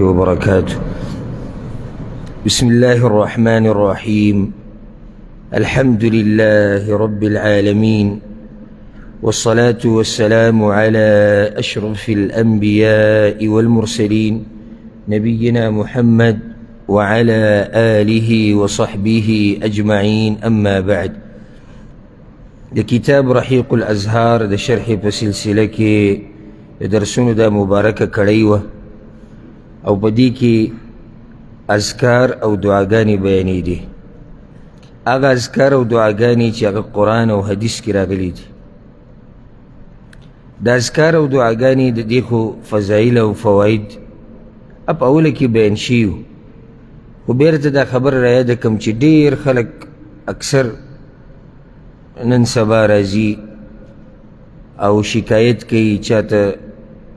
وبركاته. بسم الله الرحمن الرحيم. الحمد لله رب العالمين، والصلاة والسلام على أشرف الأنبياء والمرسلين نبينا محمد وعلى آله وصحبه أجمعين. أما بعد، كتاب رحيق الأزهار ده شرح بسلسلة كي درسون دا مباركة كريوة او بدی کی اذکار او دعاګانی بیانی دي. اغا اذکار او دعاګانی چې اغا قرآن او حدیث کی راغلی دي. دا اذکار او دعاګانی د دې خو فضایل او فواید اپ اوله کی بیان شیو، خو بیرته دا خبر رایاده کم چې ډیر خلق اکثر نن سبا راځي او شکایت کوي چاته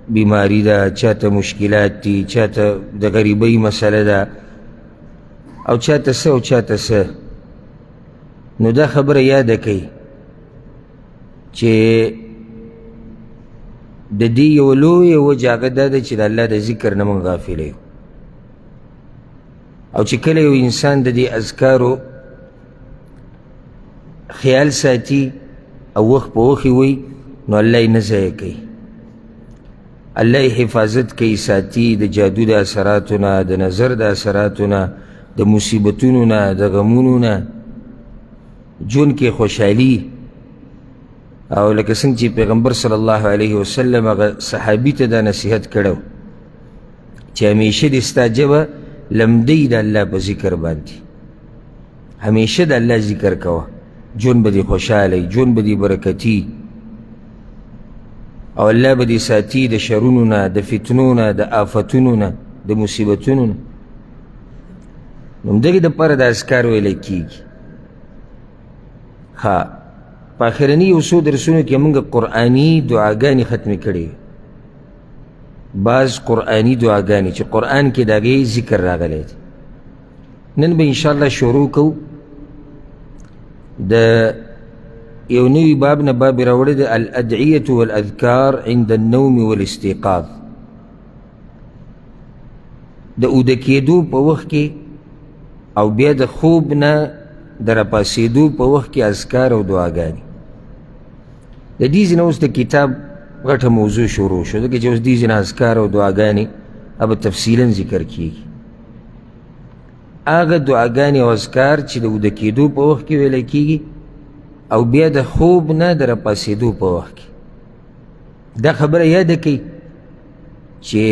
بیماری دا، چاته مشکلات دی، چاته د غریبی مسئله دا، او چاته سه او چاته سه. نو دا خبر یاده کوي چې د دې یو لویه وجه هغه دا ده چې د الله د ذکر نه موږ غافل یو، او چې کله یو انسان د دې اذکارو خیال ساتي او وخت په وخت وي، نو الله یې نه ضایع کوي، الله حفاظت کوي، ساتي د جادو د اثراتو نه، د نظر د اثراتو نه، د مصیبتونو نه، د غمونو نه، ژوند کې خوشحالي. او لکه څنګه چې پیغمبر صلی الله علیه وسلم هغه صحابي ته دا نصیحت کړو چې همیشه دې ستا ژبه لمدی د الله په ذکر باندې، همیشه د الله ذکر کوه، ژوند به دې خوشحالی، ژوند به دې برکتي، او الله به دې ساتي د شرونو نه، د فتنو نه، د آفتونو نه، د مصیبتونو نه. نو همدغې دپاره د اذکار ویلی کېږي. ښه، په آخرني یو څو درسونو کې موږ قرآني دعاګانې ختمې کړې، بعض قرآني دعاګانې چې قرآن کې د هغې ذکر راغلی دی. نن به انشاءالله شروع کوو د یو نوی باب نه، باب راوړی دی الادعیة والاذکار عند النوم والاستيقاظ. د اوده کېدو په وخت کې او بیا د خوب نه د راپاڅېدو په وخت کې اذکار او دعاګانې. د دې ځای نه اوس د کتاب غټه موضوع شروع شو، ځکه چې اوس دې ځای نه اذکار او دعاګانې اب تفصیلا ذکر کېږي. هغه دعاګانې او اذکار چې د اوده کېدو په وخت کې ویلی کېږي او بیا د خوب نه د راپاڅېدو په وخت کې. دا خبره یاده کوي چې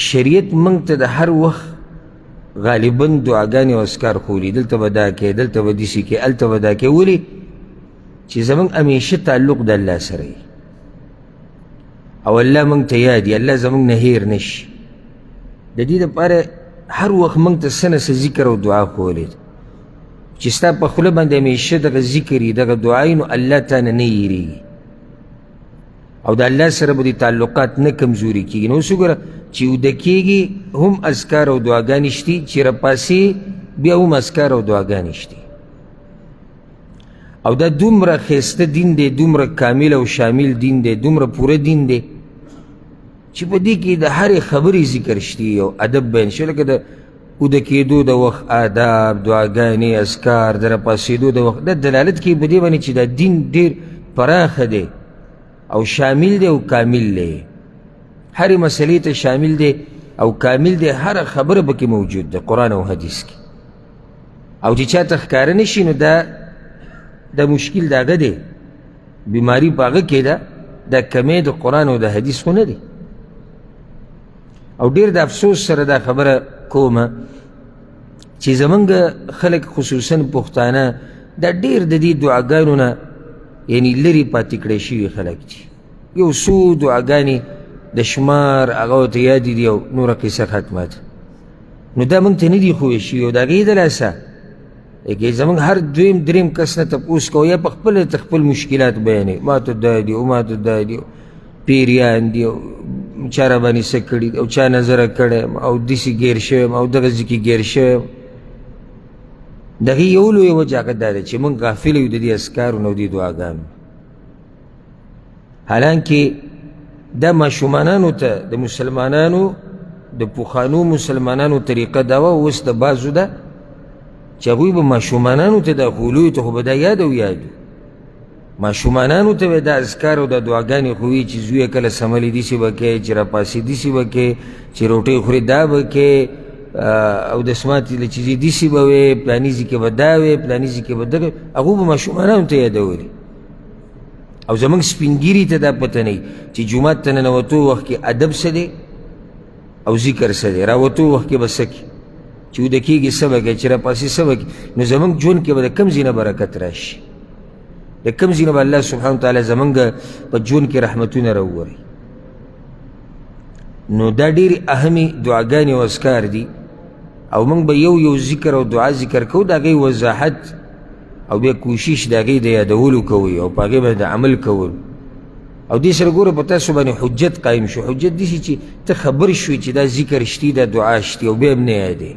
شریعت موږ ته د هر وخت غالبا دعاګانې او اذکار ښولي، دلته به دا کوې، دلته به داسې کوې، هلته به دا کوې. ولې؟ چې زموږ همیشه تعلق د الله سره وي او الله موږ ته یاد وي، الله زموږ نه هیر نه شي. د دې دپاره هر وخت موږ ته څه نه څه ذکر او دعا ښولې ده چې ستا په خوله باندې همیشه دغه ذکر وي، دغه دعا نو الله تا نه نه هېرېږي او د الله سره به دې تعلقات نه کمزوري کېږي. نو اوس وګوره چې اوده کېږي هم اذکار او دعاګانې شتي، چې راپاسې بیا هم اذکار او دعاګانې شتي. او دا دومره ښایسته دین دی، دومره کامل او شامل دین دی، دومره پوره دین دی چې په دې کې د هرې خبرې ذکر شتي او ادب بیان شوی، لکه د اوده کېدو د وخت آداب، دعاګانې، اذکار، د راپاڅېدو د وخت. دا دلالت کوي په دې باندې چې دا دین ډېر پراخه دی او شامل دی او کامل دی، هرې مسلې ته شامل دی او کامل دی، هره خبره پکې موجود ده قرآن او حدیث کې. او چې چاته ښکاره نه شي نو دا مشکل د هغه دی، بیماري په هغه کې ده، دا کمی د قرآن او د حدیث خو نه دی. او ډېر د افسوس سره دا خبره کومه چې زمونږ خلک خصوصا پښتانه دا ډېر د دې دعاګانو نه یعنې لرې پاتې کړی شوي خلک دي. یو څو دعاګانې د شمار هغه ورته یادې دي او نوره قصه ختمه ده. نو دا موږ ته نه دي ښویې شوي او د هغې د لاسه لکه زمونږ هر دویم دریم کس نه تپوس کوو یا په خپله ته خپل مشکلات بیانوي، ما ته دا دي او ما ته دا دي، پیریان دي او چا راباندې څه کړي او چا نظره کړی یم او داسې ګیر شوی یم او دغه ځای کې ګیر شوی یم. د هغې یو لویه وجه هغه دا ده چې موږ غافل یو د دې اذکارو نه او دې دعاګانو. حالانکې دا ماشومانانو ته د مسلمانانو د پخوانو مسلمانانو طریقه دا وه، اوس د بعضو ده چې هغوی به ماشومانانو ته دا خولویو ته خو به دا یاد او یادو ماشومانانو ته به دا اذکار او دا دعاګانې خو وي چې زویه کله سملي داسې به کوې، چې راپاسې داسې به کوې، چې روټۍ خورې دا به کوې، او د سماتې له چیزې داسې به وې، پلاني ځای کې به دا وې، پلاني ځای کې به دغه، هغو به ماشومانانو ته یادولي. او زمونږ سپین ګیري ته دا پته نه وي چې جومات ته ننوتو وخت کې ادب څه دی او ذکر څه دی، راوتو وخت کې به څه کړي، چې وده کېږي څه به کوې، چې راپاسې څه به کړي. نو زمونږ ژوند کې به د کوم ځای نه برکت راشي، د کوم ځای نه به الله سبحانه وتعالی زمونږ په ژوند کې رحمتونه راووري. نو دا ډېرې اهمې دعاګانې او اذکار دي، او موږ به یو یو ذکر او دعا ذکر کوو، د هغې وضاحت او بیا کوشش د هغې د یادولو کوئ او په هغې باندې د عمل کول. او دې سره ګوره په تاسو باندې حجت قایم شو. حجت داسې چې ته خبر شوې چې دا ذکر شتي، دا دعا شتي، او بیا هم نه یادې،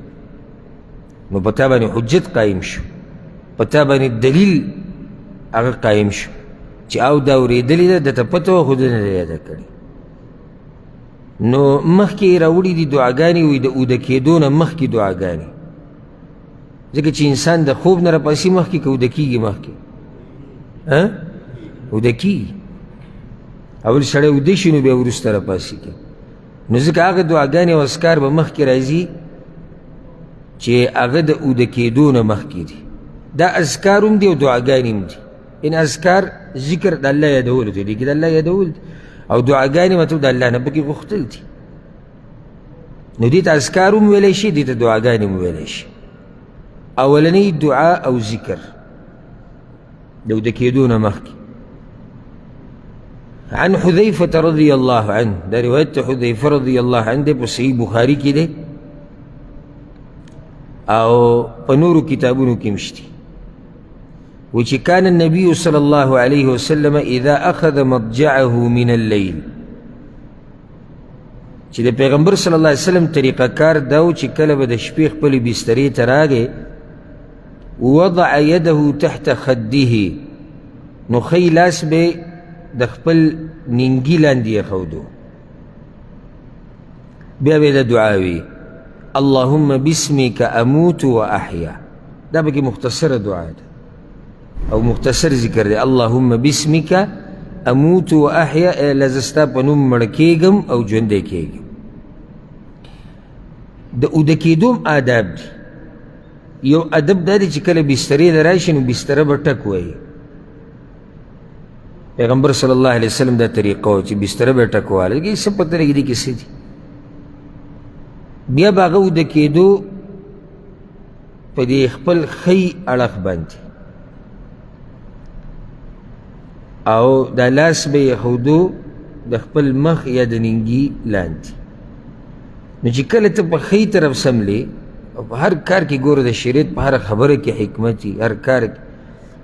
نو په تا باندې حجت قایم شو، په تا باندې دلیل هغه قایم شو چې او دا اورېدلې ده، درته پته وه خو ده نه ده یاده کړې. نو مخکې یې راوړي دي دعاګانې، وایي د اوده کېدو نه مخکې دعاګانې، ځکه چې انسان د خوب نه راپاسي مخکې که اوده کېږي، مخکې اوده کېږي، اول سړی اوده شي نو بیا وروسته راپاسي کوي. نو ځکه هغه دعاګانې او اذکار به مخکې راځي چې هغه د اوده کېدو نه مخکې دي. دا اذکار هم دي او دعاګانې هم دي. ان اذکار ذکر د الله یادولو ته دي، که د الله یادول دي، او دعاګانې مطلب د الله نه پکې غوښتل دي. نو دې ته اذکار هم ویلی شي، دې ته دعاګانې هم ویلی شي. اولنی دعا او ذکر د اوده کېدو نه مخکې. عن حذیفة رضی الله عنه، دا روایت ته حذیفه رضی الله عنه دی، په صحیح بخاري کې دی او په نورو کتابونو کې هم شته. وچ كان النبي صلى الله عليه وسلم اذا اخذ مضجعه من الليل، چې د پیغمبر صلی الله علیه وسلم طریقه کار دا و چې کله به د شپې خپلې بسترې ته راغی، وضع يده تحت خده، نو ښی لاس به د خپل نینګي لاندې ایښودو، بیا به د دعا وي اللهم باسمك اموت واحیا. دا پکې مختصره دعا ده او مختصر ذکر دی. اللهم باسمك اموت واحیا، ای الله زه ستا په نوم مړه کېږم او ژوندی کېږم. د اوده کېدو هم آداب دي. یو ادب دا دی چې کله بسترې ته راشي نو بستره به ټک وایي. پیغمبر صلی الله علیه وسلم دا طریقه و چې بستره به ټک واله، کې څه پته لګي دي کې څه دي. بیا به هغه اوده کېدو په دې خپل ښی اړخ باندې، او دا لاس به یې ایښودو د خپل مخ یا د نینګي لاندې. نو چې کله ته په ښی طرف سملې، او په هر کار کې ګوره د شریعت په هره خبره کې حکمت وي، هر کار کې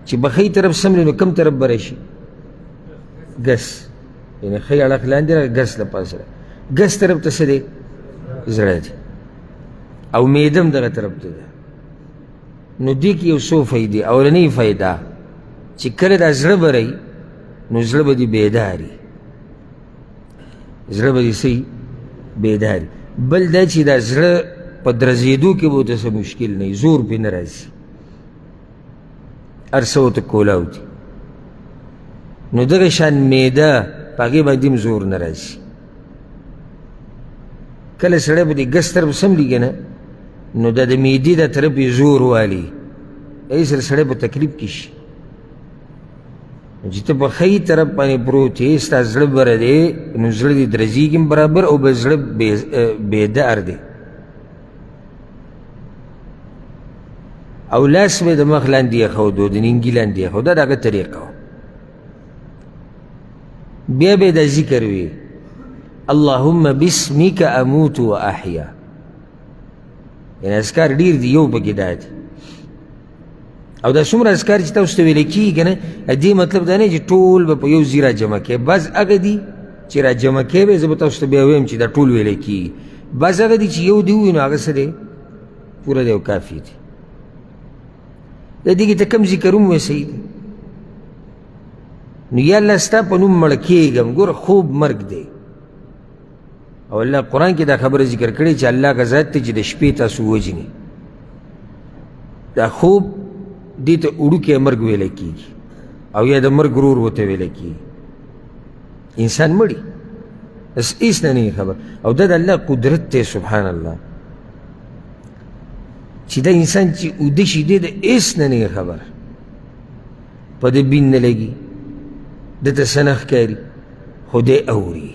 چې په ښی طرف سملې نو کم طرف به راشي؟ ګس، یعنې ښی اړخ لاندې را ګس له پاسه، ګس طرف ته څه دی؟ زړه دی، او معده هم دغه طرف ته ده. نو دې کې یو څو فایدې. اولنۍ فایده چې کله دا زړه به رهي نو زړه به دې بیداري، زړه به دې څه بیداري. بل دا چې دا زړه په درزېدو کې به ورته څه مشکل نه وي، زور پرې نه راځي، هر څه ورته کولاو دي. نو دغه شان معده په هغې باندې هم زور نه راځي. کله سړی به دې ګس طرف سملي که نه، نو دا د معدې دا طرف یې زور والي، هغې سره سړی په تکلیف کې شي. چې ته په ښی طرف باندې پروت یې، ستا زړه بره دی، نو زړه دې درزېږي هم برابر، او به زړه بیدار دی. او لاس به د مخ لاندې ایښودو، د نینګي لاندې ایښودو، دا د هغه طریقه وه. بیا به دا ذکر وي اللهم باسمك اموت واحیا. یعنې اذکار ډېر دي، یو پکې دا دی. او دا څومره اذکار چې تاسو ته ویلی کېږي که نه، دې مطلب دا نه چې ټول به په یو ځای را جمع کوې. بعض هغه دي چې را جمع کوې به، زه به تاسو ته بیا ویم چې دا ټول ویلی کېږي. بعض هغه دي چې یو دې ووایي نو هغه څه دی؟ پوره دی او کافي دی. د دې کې ته کوم ذکر هم وایې صحیح دی. نو یا الله ستا په نوم مړه کېږم، ګوره خوب مرګ دی، او الله قرآن کې دا خبره ذکر کړې چې الله کا ذات ته چې د شپې تاسو وجني دا خوب دې ته وړوکی مرګ ویلی کېږي او یا د مرګ رور ورته ویلی کېږي انسان مړي بس هېڅ نه نه خبر او دا د الله قدرت دی سبحان الله چې دا انسان چې اوده شي دی د هېڅ نه نه خبر په ده بین نه لګي دته څه نه ښکاري خو دی اوري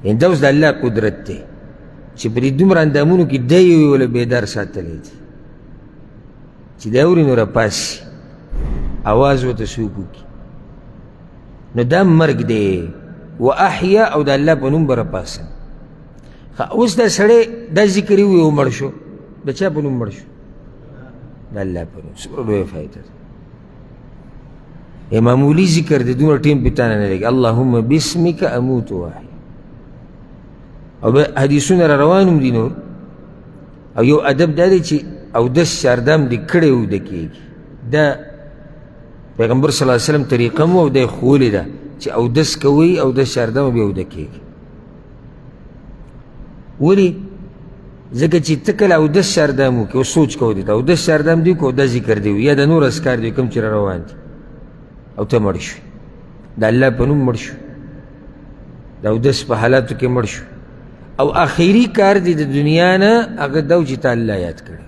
یعنې دا اوس د الله قدرت دی چې په دې دومره اندامونو کې دی یې وله بیدار ساتلی دی چې دی اوري نو راپاسي اواز ورته څوک وکړي نو دا مرګ دی و احیا او د الله په نوم به راپاسم اوس دا سړی دا ذکر یې ویو مړ شو د چا په نوم مړ شو د الله په نوم څومره لویه فایده ده معمولي ذکر دی دومره ټیم پې تا نه نه لګي اللهم بسمک اموت واحیا او حدیثونه را روان هم دي نور او یو ادب دا دی چې اودس چاردام دې کړی اوده کېږي دا پیغمبر صلی الله علیه وسلم طریقه مو او دی ښوولې ده چې اودس کوئ اودس چاردامه بیا اوده کېږي ولې ځکه چې ته کله اودس چاردام وکړې او سوچ کوو دې ته اودس چاردام دې وکړو او دا ذکر دې یا د نور اذکار دې کوم چې را روان دي او ته مړ شوې د الله په نوم مړ شو د اودس په حالاتو کې مړ شو او آخري کار دی د دنیا نه هغه دا و چې تا الله یاد کړی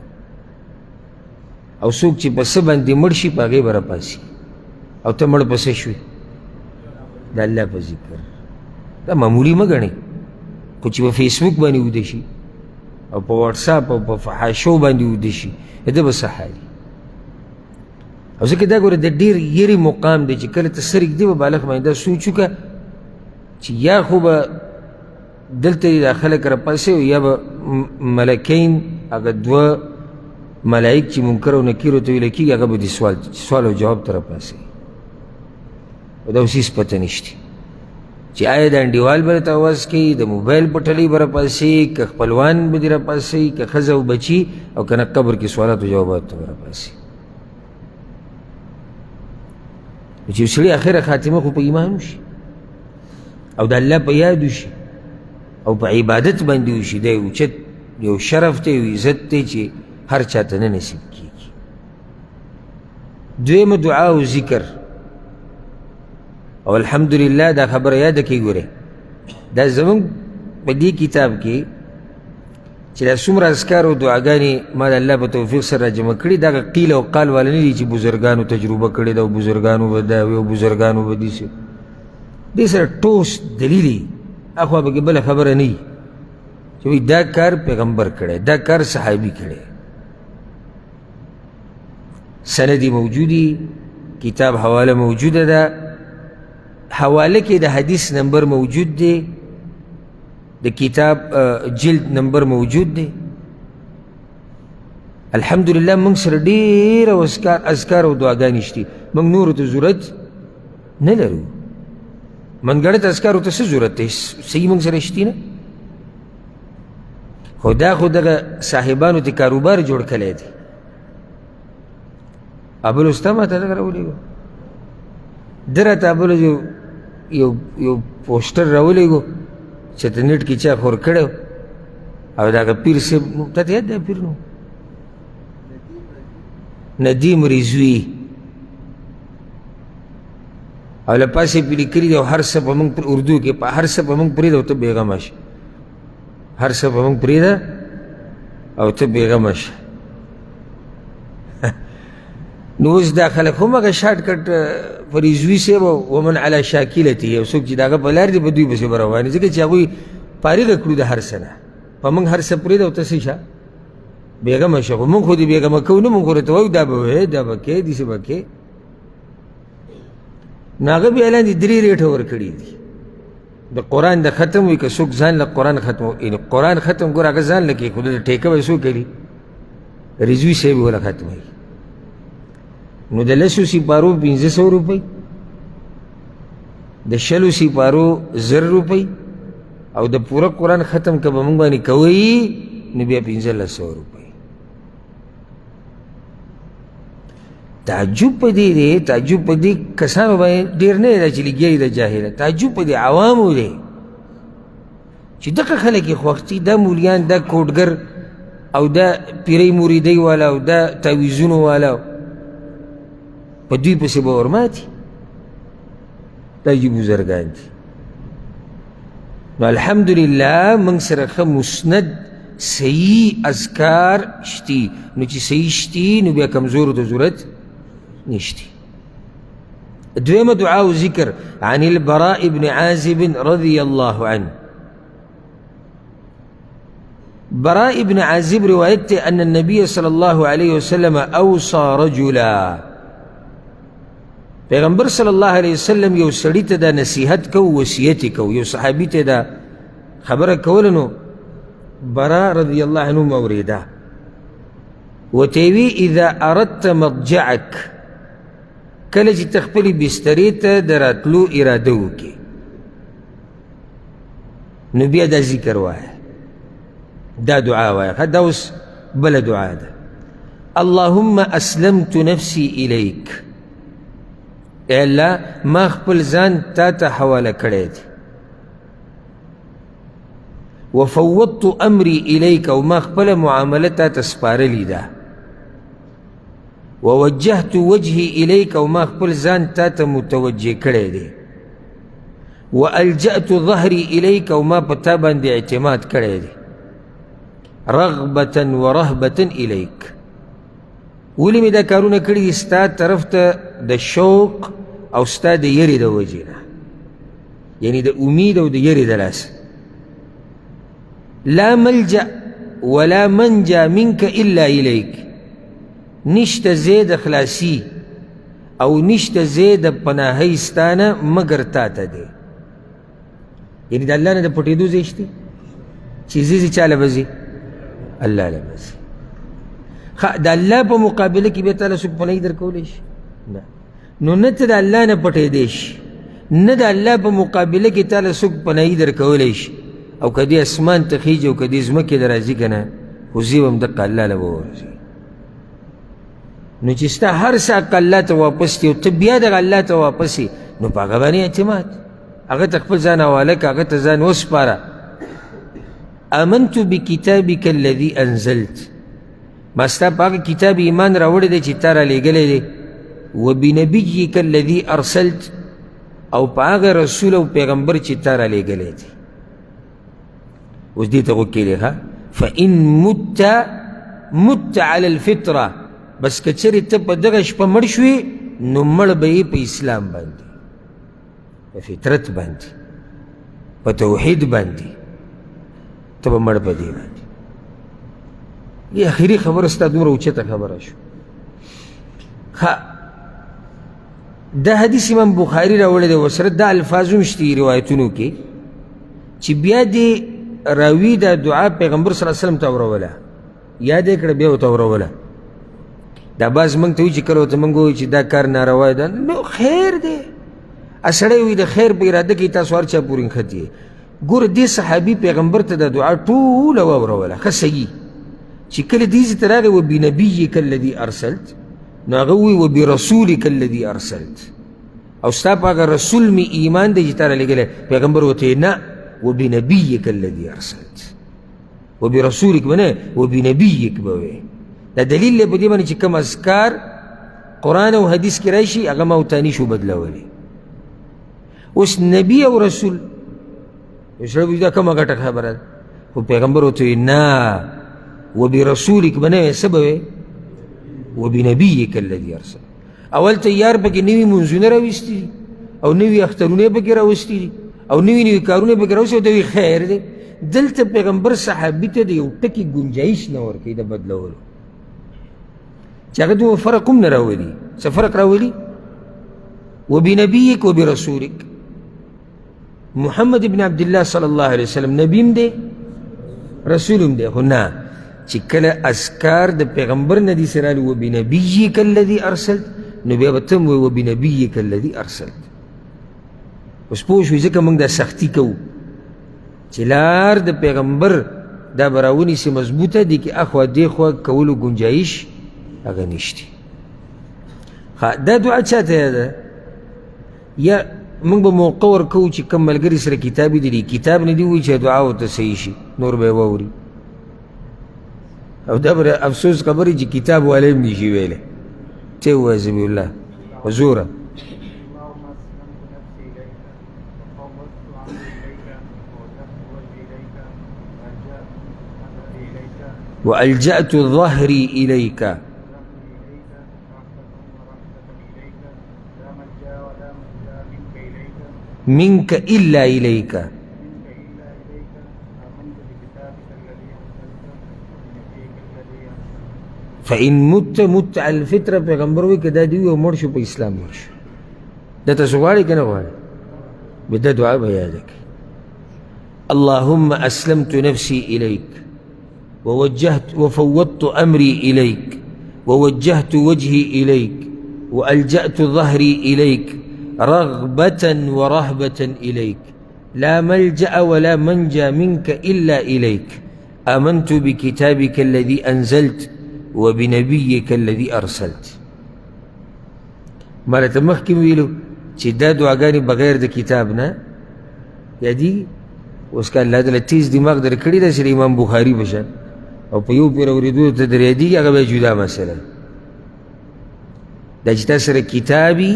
او څوک چې په څه باندې مړ شي په هغې به راپاسي او ته مړ په څه شوې د الله په ذکر دا معمولي مه ګڼئ خو چې په فیسبوک باندې وده شي او په واټساپ او په فحاشو باندې وده شي ده به څه حالي او ځکه دا ګوره د ډېر یرې مقام دی چې کله ته سر ږدي به بالغ باندې دا سوچ وکړه چې یا خو به دلته دا خلک راپاسي او یا به ملکین هغه دوه ملائک چې منکر او نکیر ورته ویلی کېږي هغه به دې سوال او جواب ته راپاسي او دا اوس هېڅ پته نشته چې آیا د انډیوال به راته اواز کوي د موبایل په ټلۍ به راپاسي که خپلوان به دې راپاسي که ښځه او بچي او که نه قبر کې سوالات او جوابات ته به راپاسي چې سړي اخره خاتمه خو په ایمان وشي او د الله په یاد وشي او په عبادت باندې وشي دا یو اوچت یو شرف دی یو عزت دی چې هر چا ته نه نصیب کېږي دویمه دعا او ذکر او الحمدلله دا خبره یاده کړئ ګورئ دا زموږ په دې کتاب کې چې دا څومره اذکار او دعاګانې ما د الله په توفیق سره راجمع کړي دا قیل او قال والا نه دي چې بزرګانو تجربه کړې ده او بزرګانو به دا وي او بزرګانو به داسې دې سره ټوس دلیل یي اخوا پکې بله خبره نه وي چې وایي دا کار پیغمبر کړی دا کار صحابي کړی سندی موجودی کتاب حواله موجوده ده حواله کې د حدیث نمبر موجود دی د کتاب جلد نمبر موجود دی الحمدلله موږ سره ډېره اذکار او دعاګانې شتي موږ نورو ته ضرورت نه لرو منګړت اذکارو ته څه ضرورت دی صحیح موږ سره شتي نه خو دا خو دغه صاحبانو ته کاروبار جوړ کړی دی ابل استا ما ته دغه راولېږو ده راته ابله یو پوسټر راولېږو چې ته نیټ کې چا خور کړی او د هغه پیر صاحب تا ته یاد دی پیر نو ندیم رضوي او له پاسې پې لیکلي دي او هر څه په موږ اردو کې هر څه په موږ پرېږده او ته بېغمه شه هر څه په موږ پرېږده او ته بېغمه شه نو اوس دا خلک هم هغه شارټ کټ په رضوي صاحب ومن علی شاکلتي یو څوک چې د هغه په لار دي په دوی پسې به روان دي ځکه چې هغوی فارغه کړو د هر څه نه په موږ هر څه پرېږده او ته څه شه بېغمه شه خو موږ خو دې بېغمه کوو نه موږ خو ورته وایو دا به وایې دا به کې داسې به کې نو هغه بیا لاندې 3 ریټه ورکړي دي د قرآن د ختم وي که څوک ځان له قرآن ختم یعنې قرآن ختم ګوره هغه ځان له کېښودو د ټیکه به څوک کوي رضوي صاحب وله ختموي نو د 10 سپارو 1500 روپۍ د 20 سپارو 1000 روپۍ او د پوره قرآن ختم که به موږ باندې کوئ نو بیا 1500 روپۍ تعجب په دې دی تعجب په دې کسانو باندې ډېر نه دی دا چې لګیا دي د جاهله تعجب په دې عوامو دی چې دغه خلک یې خوښ دي، دا مولیان، دا کوډګر او دا پیرۍ مریدۍ والا او دا تعویزونو والا، په دوی پسې به ورماتي. دا جي بزرګان دي. نو الحمدلله موږ سره ښه مسند صحیح اذکار شتي. نو چې صحیح شتي نو بیا کمزورو ته ضرورت نشتی. دویمه دعا و ذکر عن البراء بن عازب رضی الله عنه. براء بن عازب روایت ته ان النبي صلی الله علیه وسلم اوصى رجلا، پیغمبر صلی الله علیه وسلم یو سړي ته دا نصیحت کو، وصیت کو، یو صحابي ته دا خبره کوله. نو براء رضی الله عنه موریده وتوی اذا اردت مضجعک، کله چې ته خپلې بسترې ته د راتلو اراده وکړې نو بیا دا ذکر وایه، دا دعا وایه. دا اوس بله دعا ده. اللهم اسلمت نفسي الیک، ای الله ما خپل ځان تا ته حواله کړی دی. وفوضت امری الیک، او ما خپله معامله تا ته سپارلې ده. ووجهت وجهي الیک، او ما خپل ځان تا ته متوجه کړی دی. والجأت ظهري الیک، او ما په تا باندې اعتماد کړی دی. رغبة ورهبة الیک، ولې مې دا کارونه کړي دي؟ ستا طرف ته د شوق او ستا د یرې د وجې نه، یعنی د امید او د یرې د لاسه. لا ملجأ ولا منجا منك الا الیک، نشته ځای د خلاصي او نشته ځای د پناهۍ ستانه مګر تا ته دی. یعنی د الله نه د پټېدو ځای شته چې ځي چاله به ځي؟ الله له به ځي. د الله په مقابله کې بیا تعالی څوک پناهي درکولی شي؟ نه. نو نه ته د الله نه پټېدی شي، نه د الله په مقابله کې تعالی څوک پناهي درکولی شي. او که دې اسمان ته خیږي او که دې ځمکې ته راځي که نه، خو زی به هم دقه الله له به ورځي. نو چې ستا هر څه حق الله ته واپس دی او ته بیا دغه الله ته واپس یې، نو په هغه باندې اعتماد، هغه ته خپل ځان حواله که، هغه ته ځان وسپاره. آمنت بکتابک الذي انزلت، ما ستا په هغه کتاب ایمان راوړی دی چې تا رالیږلی دی. وبنبیک الذي ارسلت، او په هغه رسول او پیغمبر چې تا رالیږلی دی. اوس دې ته غوږ کېږدی ښه. فإن مت على الفطره، بس که چېرې ته په دغه شپه مړ شوې نو مړ به یې په اسلام باندې، په فطرت باندې، په توحید باندې، ته به مړ په دې باندې. دې اخري خبره ستا دومره اوچته خبره شو. ښه، دا حدیث امام بخاري راوړی دی، ورسره دا الفاظ هم شته روایتونو کې چې بیا دې راوي دا دعا پیغمبر صلی الله علیه وسلم ته اوروله، یاد یې کړه بیا ورته اوروله. دا بعض موږ ته وایي چې کله ورته موږ وایو چې دا کار ناروا ده، نو خیر دی. سړی وایي د خیر په اراده کې تاسو هر چا پورې نښتي. ګوره دې صحابي پیغمبر ته دا دعا ټوله واوروله، ښه صحیح. چې کله دې ځای ته راغی وبنبیک الذي ارسلت، نو هغه وایي وبرسولک الذي ارسلت، او ستا په هغه رسول مې ایمان دی چې تا رالیږلی. پیغمبر ورته نه، وبنبیک الذي ارسلت، وبرسولک به نه، وبنبیک به وایي. دا دلیل دی په دې باندې چې کوم اذکار قرآن او حدیث کې راشي هغه ما ورته نشو بدلولی. اوس نبی او رسول یو سړی وایي دا کومه ګټه خبره ده، خو پیغمبر ورته وایي نه، وبرسولک به نه وایي، څه به وایي؟ وبنبیک الذي ارسل. اول تیار پکې نوي منځونه راویستي دي او نوي اخترونه پکې راوستي دي او نوي کارونه پکې راوستي، او ته وایي خیر دی. دلته پیغمبر صحابي ته د یو ټکي ګنجایش نه ورکوي د بدلولو، چې هغه دومره فرق هم نه راولي. څه فرق راولي؟ وبنبیک وبرسولک. محمد ابن عبدالله صلی الله علیه وسلم نبی هم دی رسول هم دی، خو نه، چې کله اذکار د پیغمبر نه دي سره راغلي وبنبیک الذي ارسلت، نو بیا به ته هم وایي وبنبیک الذي ارسلت. اوس پوه شوې، ځکه موږ دا سختي کوو چې لار د پیغمبر دا به راونیسي مضبوطه دي، کې اخوا دېخوا کولو ګنجایش هغه نشته. دا دعا چاته ده؟ یا موږ به موقع ورکوو چې کوم ملګري سره کتابي دي کتاب نه دي وایي چې دعا ورته صحیح شي نور به یې واوري او دا به افسوس خبرې چې کتاب والی هم نشي ویلی ته ووایه زبی الله په زوره وألجأت ظهري إليك منك إلا إليك فإن مت على الفطرة پیغمبر وی که دا دی او مړ شو په اسلام مړ شو دا تاسو غواړئ که نه غواړئ به دا دعا به یاده کړئ اللهم أسلمت نفسي إليك وفوضت أمري إليك ووجهت وجهي إليك وألجأت ظهري إليك رغبة ورهبة إليك لا ملجأ ولا منجى منك إلا إليك آمنت بكتابك الذي أنزلت وبنبيك الذي أرسلت مالت مخکې ویلو چې دا دعاګانې بغیر د کتاب نه یادېږي اوس که الله تعالی تیز دماغ در کړي ده چې د امام بخاري په شان او په یو پیر اورېدو ته در یادېږي هغه به جدا مسله دا چې تا سره کتابي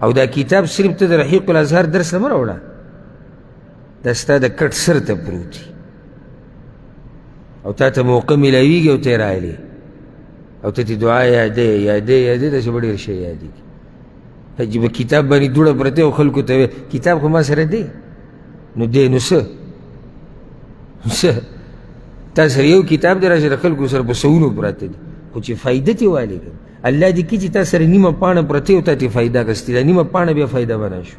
او دا کتاب صرف ته د رحیق الازهر درس نه مه راوړه دا ستا د کټ سر ته پروت او تا ته موقع میلاویږي او ته یې رایلې او ته دې دعا یادې داسې به ډېر شی یادېږي چې په کتاب باندې دوړه پرته او خلکو ته کتاب خو ما سره دی نو دی نو څه تا سره یو کتاب دی راشه د خلکو سره په سوونو پراته دي خو چې فایده ترې والې کړه الله دې کړي چې تا سره نیمه پاڼه پرته او تا ترې فایده اخیستې ده نیمه پاڼه بیا فایده بنا شو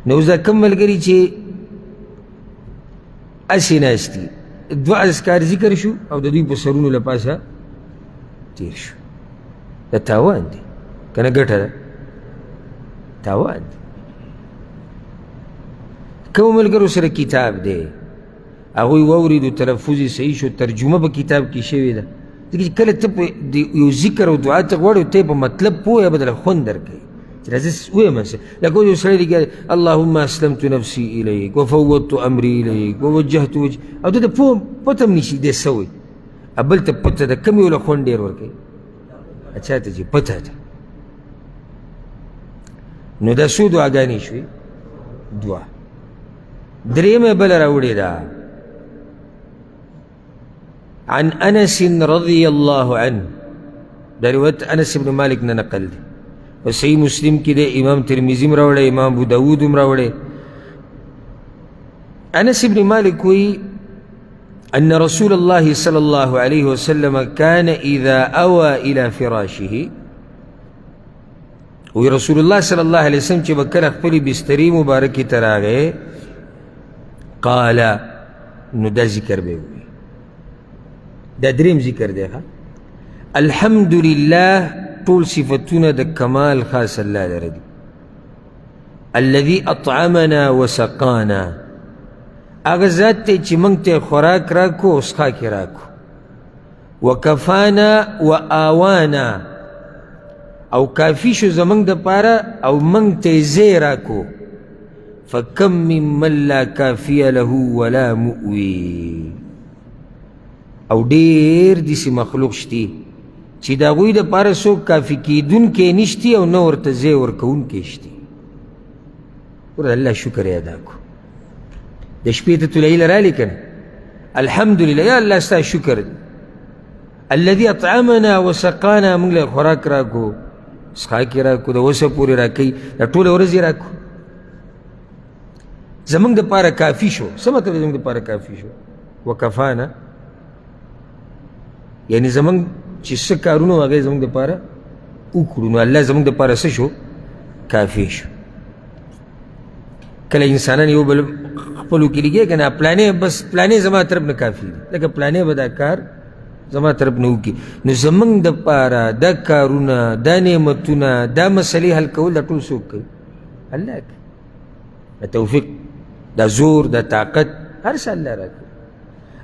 نو اوس دا کوم ملګري چې هسې ناست دي دوه اذکار ذکر شو او د دوی په سرونو له پاسه تېر شو دا تاوان دی که نه ګټه ده تاوان دی کوم ملګرو سره کتاب دی هغوی واورېدو تلفظ یې صحیح شو ترجمه په کتاب کې شوې ده ځکه چې کله ته په یو ذکر او دعا ته غواړې ته په مطلب پوهه به درله خوند درکوي چې راځه ووایم څه لکه یو سړی لیکلی اللهم اسلمت نفسي الیک وفوضت امري الیک ووجهت وجه او ده ته پته هم نشي دی څه وایي بل ته پته ده کم یو له خوند ډېر ورکوي چا ته چې پته ده نو دا څو دعاګانې شوې دعا درېیمه بله راوړې ده عن أنس رضي الله عنه دا روایت انس بن مالک نه نقل دی په صحیح مسلم کې دی امام ترمذي هم راوړی امام ابو داود هم راوړی انس بن مالک وی أن رسول الله صلى الله عليه وسلم كان إذا أوى إلى فراشه وی رسول الله صلی الله علیه وسلم چې به کله خپلې بسترې مبارکې ته راغی قال نو دا ذکر به وي دا دریم ذکر دی الحمد لله ټول صفتونه د کمال خاص الله لره دي الذي اطعمنا وسقانا هغه ذات دی چې موږ ته خوراک راکو او څښاک یې راکو وکفانا وآوانا او کافي شو زموږ دپاره او موږ ته یې ځای راکو فکم ممن لا کافی له ولا مؤوی او ډېر داسې مخلوق شتي چې د هغوی دپاره څوک کافي کېدونکی نشتي او نه ورته ځای ورکوونکی شتي ور الله شکر یې ادا کړو د شپې ته تلهیله رالې که نه الحمدلله یا الله ستا شکر دی الذي اطعمنا وسقانا موږ له خوراک راکو څښاک یې راکو د وسه پورې راکوي دا ټوله ورځ یې راکو زموږ دپاره کافي شو څه مطلب زموږ دپاره کافي شو وکفانا یعنی زموږ چې څه کارونه و هغه یې زموږ دپاره وکړو نو الله زموږ دپاره څه شو کافي شو کله انسانان یو بل خپلو کې لګي که نه پلانې بس پلانې زما طرف نه کافي دي لکه پلانې به دا کار زما طرف نه وکړي نو زموږ دپاره دا کارونه دا نعمتونه دا مسلې حل کول دا ټول څوک کوي الله کوي دا توفیق دا زور دا طاقت هر څه الله راکوي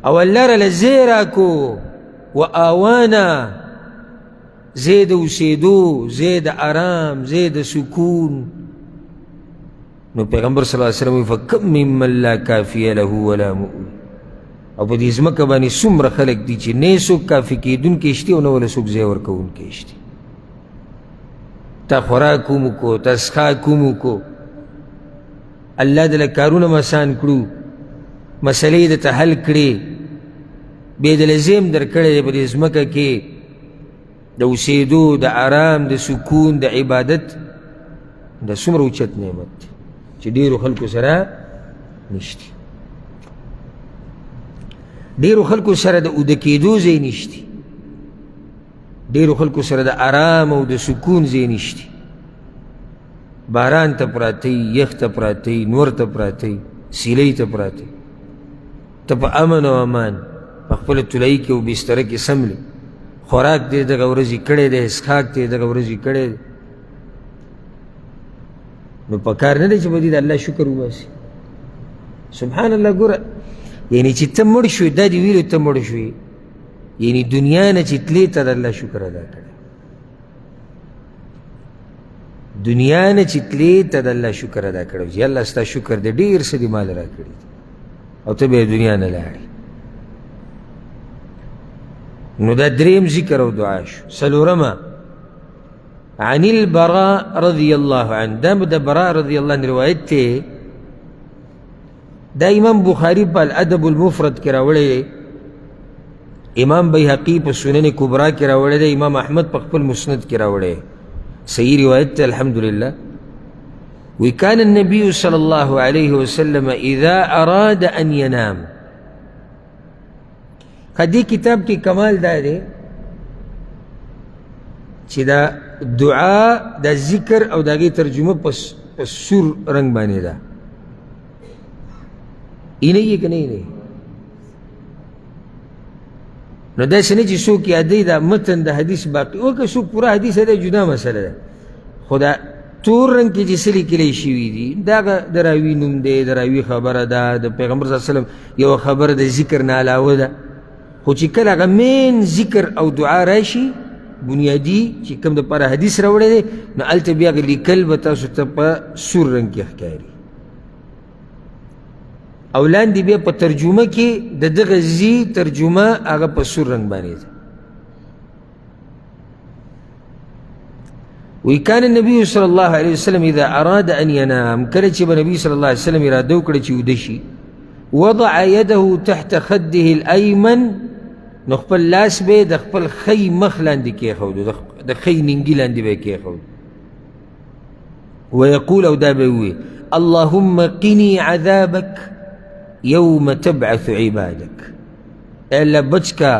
او الله راله ځای راکو وآوانا ځای د اوسېدو، ځای د آرام، ځای د سکون. نو پیغمبر صلی الله علیه وسلم فکم ممن لا کافیه له ولا مؤوی. او په دې ځمکه باندې څومره خلک دي چې نه څوک کافي کېدونکی شته او نه ولا څوک ځای ورکوونکی شته. تا خوراک هم وکړو، تا څښاک هم وکړو، الله دله کارونه م اسان کړو، مسلې درته حل کړې، بیا دله ځای م درکړی دی په دې ځمکه کې د اوسېدو، د آرام، د سکون، د عبادت. دا څومره اوچت نعمت دی چې ډېرو خلکو سره نشته. ډېرو خلکو سره د اوده کېدو ځای نشته، ډېرو خلکو سره د آرام او د سکون ځای نشته. باران ته پراته یي، یخ ته پراته یي، نور ته پراته یي، سیلۍ ته پراته یي. ته په امن او امان په خپله تولۍ کې او بستره کې سملې، خوراک دې دغه ورځې کړی دی، څښاک دې دغه ورځې کړی دی. نو پکار نه دی چې په دې د الله شکر وباسي. سبحان الله. ګوره یعنې چې ته مړ شوې، دا دې ویلو ته مړ شوې، یعنې دنیا نه چې تلې ته د الله شکر ادا کړی. دنیا نه چې تلې ته د الله شکر ادا کړی چې الله ستا شکر دې ډېر څه دې مال را کړي او ته بیا دنیا نه لاړې. نو دا دریم ذکر او دعا شو. څلورمه عن البراء رضی الله عنه. دا د براء رضی الله عنه روایت دی. دا امام بخاری په الادب المفرد کې راوړی دی، امام بیهقی په سنن کبرا کې راوړی دی، امام احمد په خپل مسند کې راوړی. صحیح روایت ته الحمدلله. وی کان النبی صلی الله علیه وسلم اذا اراد ان ینام. دې کتاب کې کمال دا دی چې دا دعا، دا ذکر او دا غي ترجمه په سور رنگ باندې ده. اینه یې که نه اینه؟ نو داسې نه چې څوک یادوي دا متن د حدیث باقي او که څوک پوره حدیث دی جدا مسله ده. خو دا تور رنګ کې چې څه لیکلی شوي دي دا د راوي نوم دی، د راوي خبره ده، د پیغمبر صلی الله علیه وسلم یوه خبره د ذکر نه علاوه ده. خو چې کله هغه مین ذکر او دعا راشي بنیادي چې کوم دپاره حدیث راوړی دی، نو هلته بیا هغه لیکل به تاسو ته په سور رنګ کې ښکاري او لاندې بیا په ترجمه کې د دغه ځي ترجمه هغه په سور رنګ باندې ده. وی کان النبي صلی الله علیه وسلم اذا اراد ان ینام. کله چې به نبي صلی الله علیه وسلم اراده وکړه چې ویده شي، وضع یده تحت خده الایمن. نو خپل لاس به د خپل خی مخ لاندې کېښودو، د خی ننګي لاندې به یې کېښودو. ویقول او دا به ووایي اللهم قني عذابک یوم تبعث عبادک. ای الله بچ کا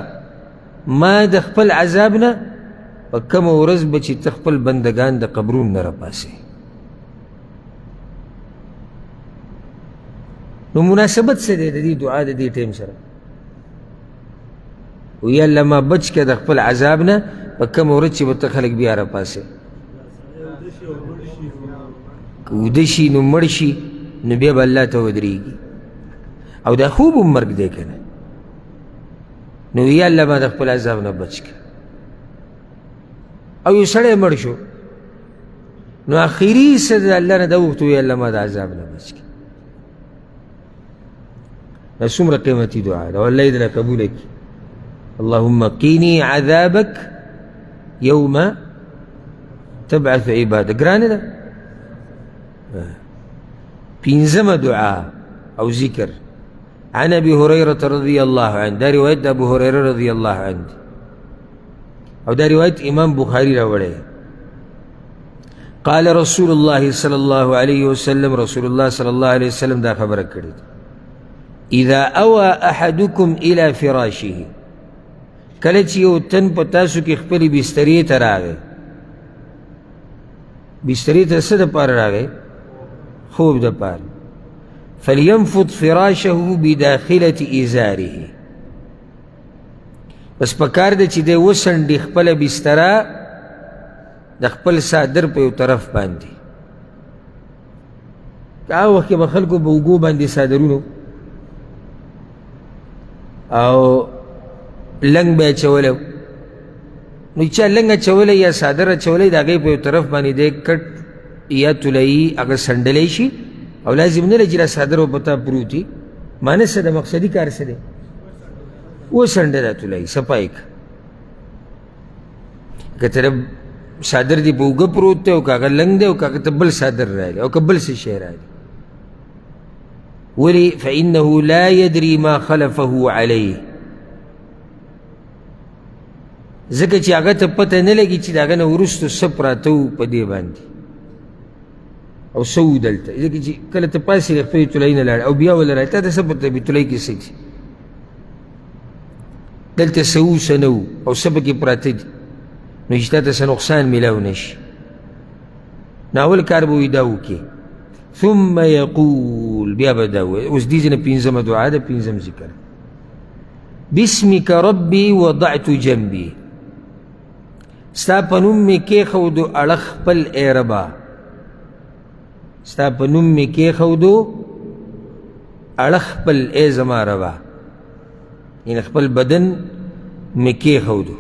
ما د خپل عذاب نه په کومه ورځ به چې ته خپل بندګان د قبرونو نه راپاسې. نو مناسبت څه دی د دې دعا د دې ټیم سره؟ وی الله ما بچ که د خپل عذاب نه په کومه ورځ چې به ته خلک بیا راپاسې. که وده شي نو مړ شي نو بیا به الله ته ودرېږي او دا خوب هم مرګ دی که نه. نو یا الله ما د خپل عذاب نه بچ که. او یو سړی مړ شو نو آخري څه د الله نه دا وغوښتو یا الله ما د عذاب نه بچ که. دا څومره قیمتي دعا ده، والله دې دله قبوله کړي. اللهم قیني عذابک یوم تبعث عبادک. ګرانه ده. پنځمه دعا او ذکر عن ابي هريره رضي الله عنه. دا روایت ابو هريره رضي الله عنه او دا روایت امام بخاری راوړی. قال رسول الله صلى الله عليه وسلم. رسول الله صلى الله عليه وسلم دا خبره کړې اذا اوى احدكم الى فراشه. کله چې یو تن په تاسو کې خپلې بسترې ته راغی. بسترې ته څه دپاره راغی؟ خوب دپاره. فلينفض فراشه بداخلة ازاره. بس پکار دی چې دی وسنډي خپله بستره د خپل صادر په یو طرف باندې. هغه وخت کې به خلکو په اوږو باندې صادرونو او لنګ به یې اچولی نو چا لنګ اچولی یا صادر اچولی د هغې په یو طرف باندې دی کټ یا تلایي هغه سنډلی شي او لازم نه دی چې دا صادر و په تا پروت وي معنی څه ده مقصدي کار څه دی وسنډه دا تلایي صفایي که که ته صادر دی په اوږه پروت دی او که هغه لنګ دی او که هغه ته بل صادر راغلی او که بل څه شی راغلی ولې فإنه لا يدري ما خلفه عليه ځکه چې هغه ته پته نه لګي چې د هغه نه وروستو څه پراته وو په دې باندې او څه وو دلته ځکه چې کله ته پاسې د خپلې تولۍ نه لاړې او بیا ولرایې تا ته څه پته وي تولۍ کې څه دي دلته څه وو څه نه وو او څه پکې پراته دي نو چې تا ته څه نقصان میلاو نه شي ناول کار به وي دا وکړې ثم يقول بیا به دا ووایي اوس دې ځینه پنځمه دعا ده پنځم ذکر بسمك ربي وضعت جنبي ستا په نوم مې کېښودو اړخ خپل ای ربا ستا په نوم مې کېښودو اړخ خپل ای زما ربا یعنې خپل بدن مې کېښودو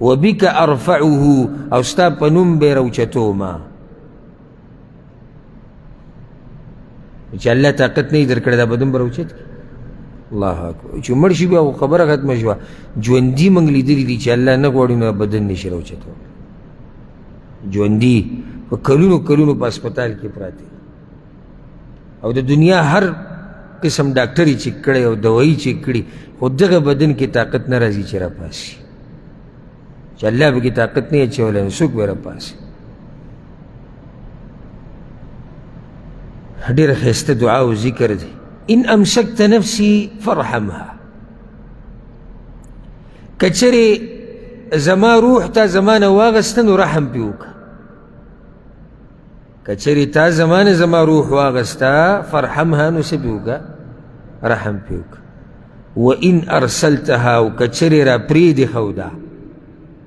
وبک ارفعه او ستا په نوم به یې راوچتوما چې الله طاقت نه یې درکړی دا بدن به راوچت کړي الله اکبر چې مړ شي بیا خبره ختمه شوه ژوندي موږ لیدلي دي چې الله نه غواړي نو بدن نشي راوچتولی ژوندي په کلونو کلونو په هسپتال کې پراته او د دنیا هر قسم ډاکټر یې چیک کړی او دوایي چیک کړي خو دغه بدن کې طاقت نه راځي چې راپاسي چې الله پکې طاقت نه یې اچولی نو څوک به راپاسي ډېره ښایسته دعا او ذکر دی ان امسکت نفسي فرحمها کچرې زما روح تا زما نه واغسته نو رحم پې وکړه کچرې تا زما نه زما روح واغسته فرحمها نو څه پې وکړه رحم پې وکړه وان ارسلتها او کچرې را پرېږدې ښوده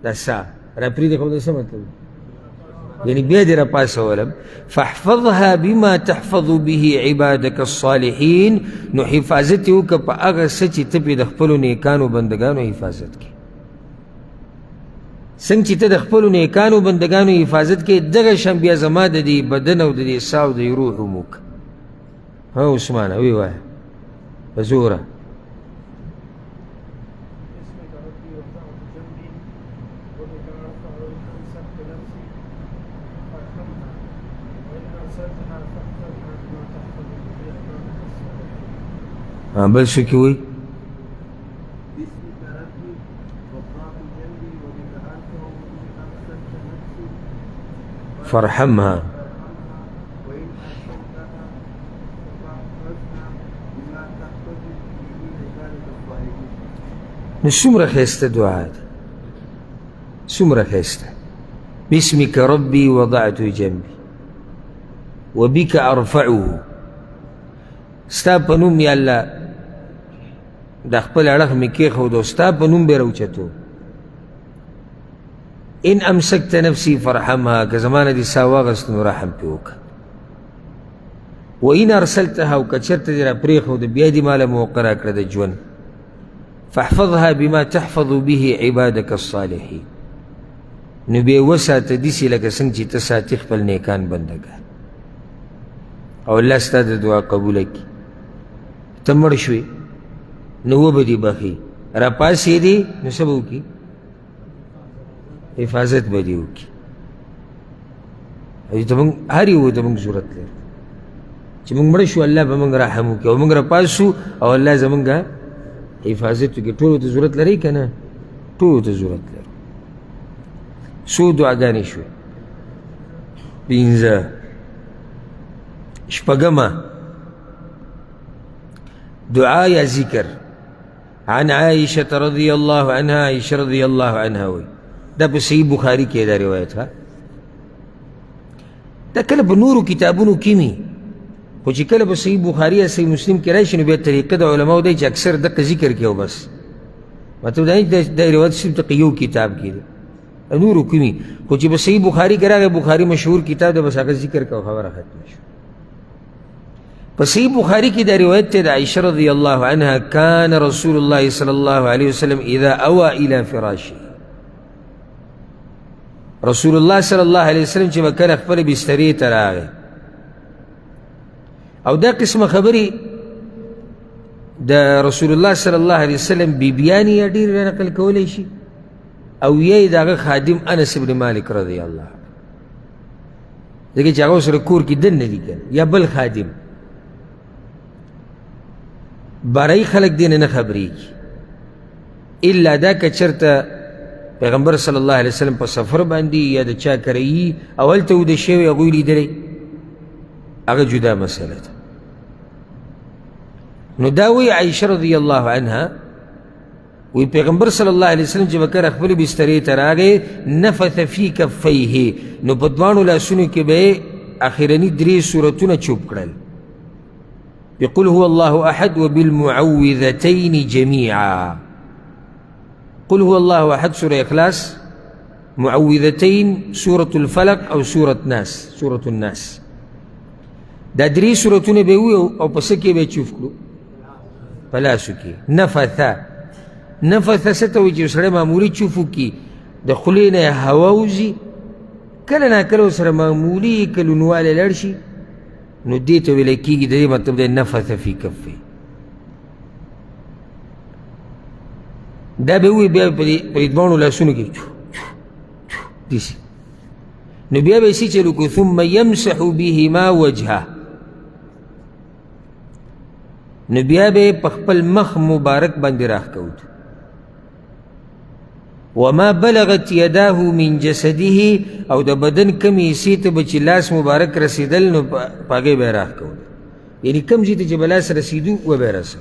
دا سا را پرېږدې ښوده څه مطلب یعنی بیا دې راپاسولم فاحفظها بما تحفظ به عبادك الصالحین نو حفاظت یې وکړه په هغه څه چې ته پې د خپلو نیکانو بندګانو حفاظت کې څنګه چې ته د خپلو نیکانو بندګانو حفاظت کې دغه شان بیا زما د دې بدن او د دې سا او د دې روح هم وکړه ها عثمانه وی وایه په زوره بل څه کې وایي فرحمها نو څومره ښایسته دعا ده څومره ښایسته باسمك ربي وضعت جنبي وبك ارفعه ستا په نوم یا الله دا خپل اړخ مې کېښودو ستا په نوم به یې راوچتو ان امسکت نفسي فرحمها که زما نه دې سا واغست نو رحم پې وکړه وان ارسلتها او که چېرته دې را پرېښوده بیا دې ماله موقع راکړه د ژوند فاحفظها بما تحفظ به عبادك الصالحین نو بیا یې وساته داسې لکه څنګه چې ته ساتي خپل نیکان بندګان او الله ستا د دعا قبوله کړي ته مړ شوې نو وبه دې بخي راپاڅېدې نو څه به وکړي حفاظت به دې وکړي او زموږ هر یو ته موږ ضرورت لرو چې موږ مړه شو الله به موږ رحم وکړي او موږ راپاڅو او الله زموږ حفاظت وکړي ټولو ته ضرورت لرئ که نه ټولو ته ضرورت لرو څو دعاګانې شوې پنځه شپږمه دعا یا ذکر عن عائشة رضی الله عنها عائشة رضی الله عنها وی دا په صحیح بخاری کې دا روایت ها دا کله په نورو کتابونو کې می خو چې کله په صحیح بخاری یا صحیح مسلم کې راشي نو بیا طریقه د علماو دی چې اکثر دقه ذکر کوي بس مطلب دا د روایت صرف د یو کتاب کې دی نورو کې می خو چې په صحیح بخاری کې راغی بخاری مشهور کتاب دی بس هغه ذکر کوي خبره ختمه شوه صحیح بخاری کی دا روایت تے دا عائشہ رضی اللہ عنہ کان رسول اللہ صلی اللہ علیہ وسلم اذا اوى الى فراشه رسول الله صلی الله علیه وسلم چې به کله خپل بسترې ته راغی او دا قسمه خبرې د رسول الله صلی الله علیه وسلم بیبیانې یا ډېر نقل کولی شي او یا یې د هغه خادم انس بن مالک رضی الله عنه ځکه چې هغه سره کور کې دننه دي کنه یا بل خادم باری خلق دین نه خبرېږي الا دا که چېرته پیغمبر صلی الله علیه وسلم په سفر باندې یا د چا کره یي او هلته وده شوی هغوی لیدلی هغه جدا مسله ده نو دا وی عایشه رضی الله عنها وی پیغمبر صلی الله علیه وسلم چې به کله خپلې بسترې ته راغی نفث فی کفیه نو په دواړو لاسونو کې به یې اخرني 3 سورتونه چوپ کړل بقل هو الله احد وبالمعوذتين جميعا قل هو الله احد سورة اخلاص معوذتين سورة الفلق او سورة الناس دا 3 سورتونه به وي او په څه کې به چوف کړو په لاسو کې نفث څه ته وایي چې سړی معمولي چوف وکړي د خولې نه هوا وځي کله ناکله ورسره معمولي کلونوالی لړ شي نو دې ته ویلی کېږي د دې مطلب دی نفث فی کفه دا به ووایي بیا په دې دواړو لاسونو کې داسې نو بیا به یې څه چل وکړو ثم یمسح بهما وجهه نو بیا به په خپل مخ مبارک باندې راښکوت وما بلغت یداه من جسده او د بدن کم حصې ته به چې لاس مبارک رسېدل نو په هغې به یې راښکول یعنې کم ځای ته چې به لاس رسېدو و به یې رسو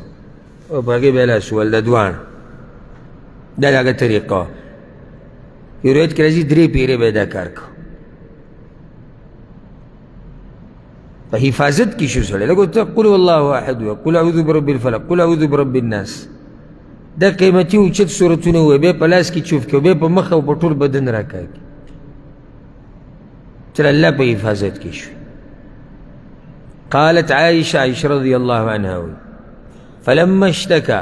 او په هغې به یې لاس وول د دواړه دا د هغه طریقه وه یو روایت کې راځي 3 پیرې به یې دا کار کو په حفاظت کې شو سړی لکه ته قل والله احد قل اعوذ برب الفلق قل اعوذ برب الناس دا قیمتي اوچت صورتونه ووایي بیا په لاس کې چوف کړي بیا په مخ او په ټول بدن راکاږي تر الله په حفاظت کې شوي قالت عائشه رضی الله عنها وی فلما اشتكى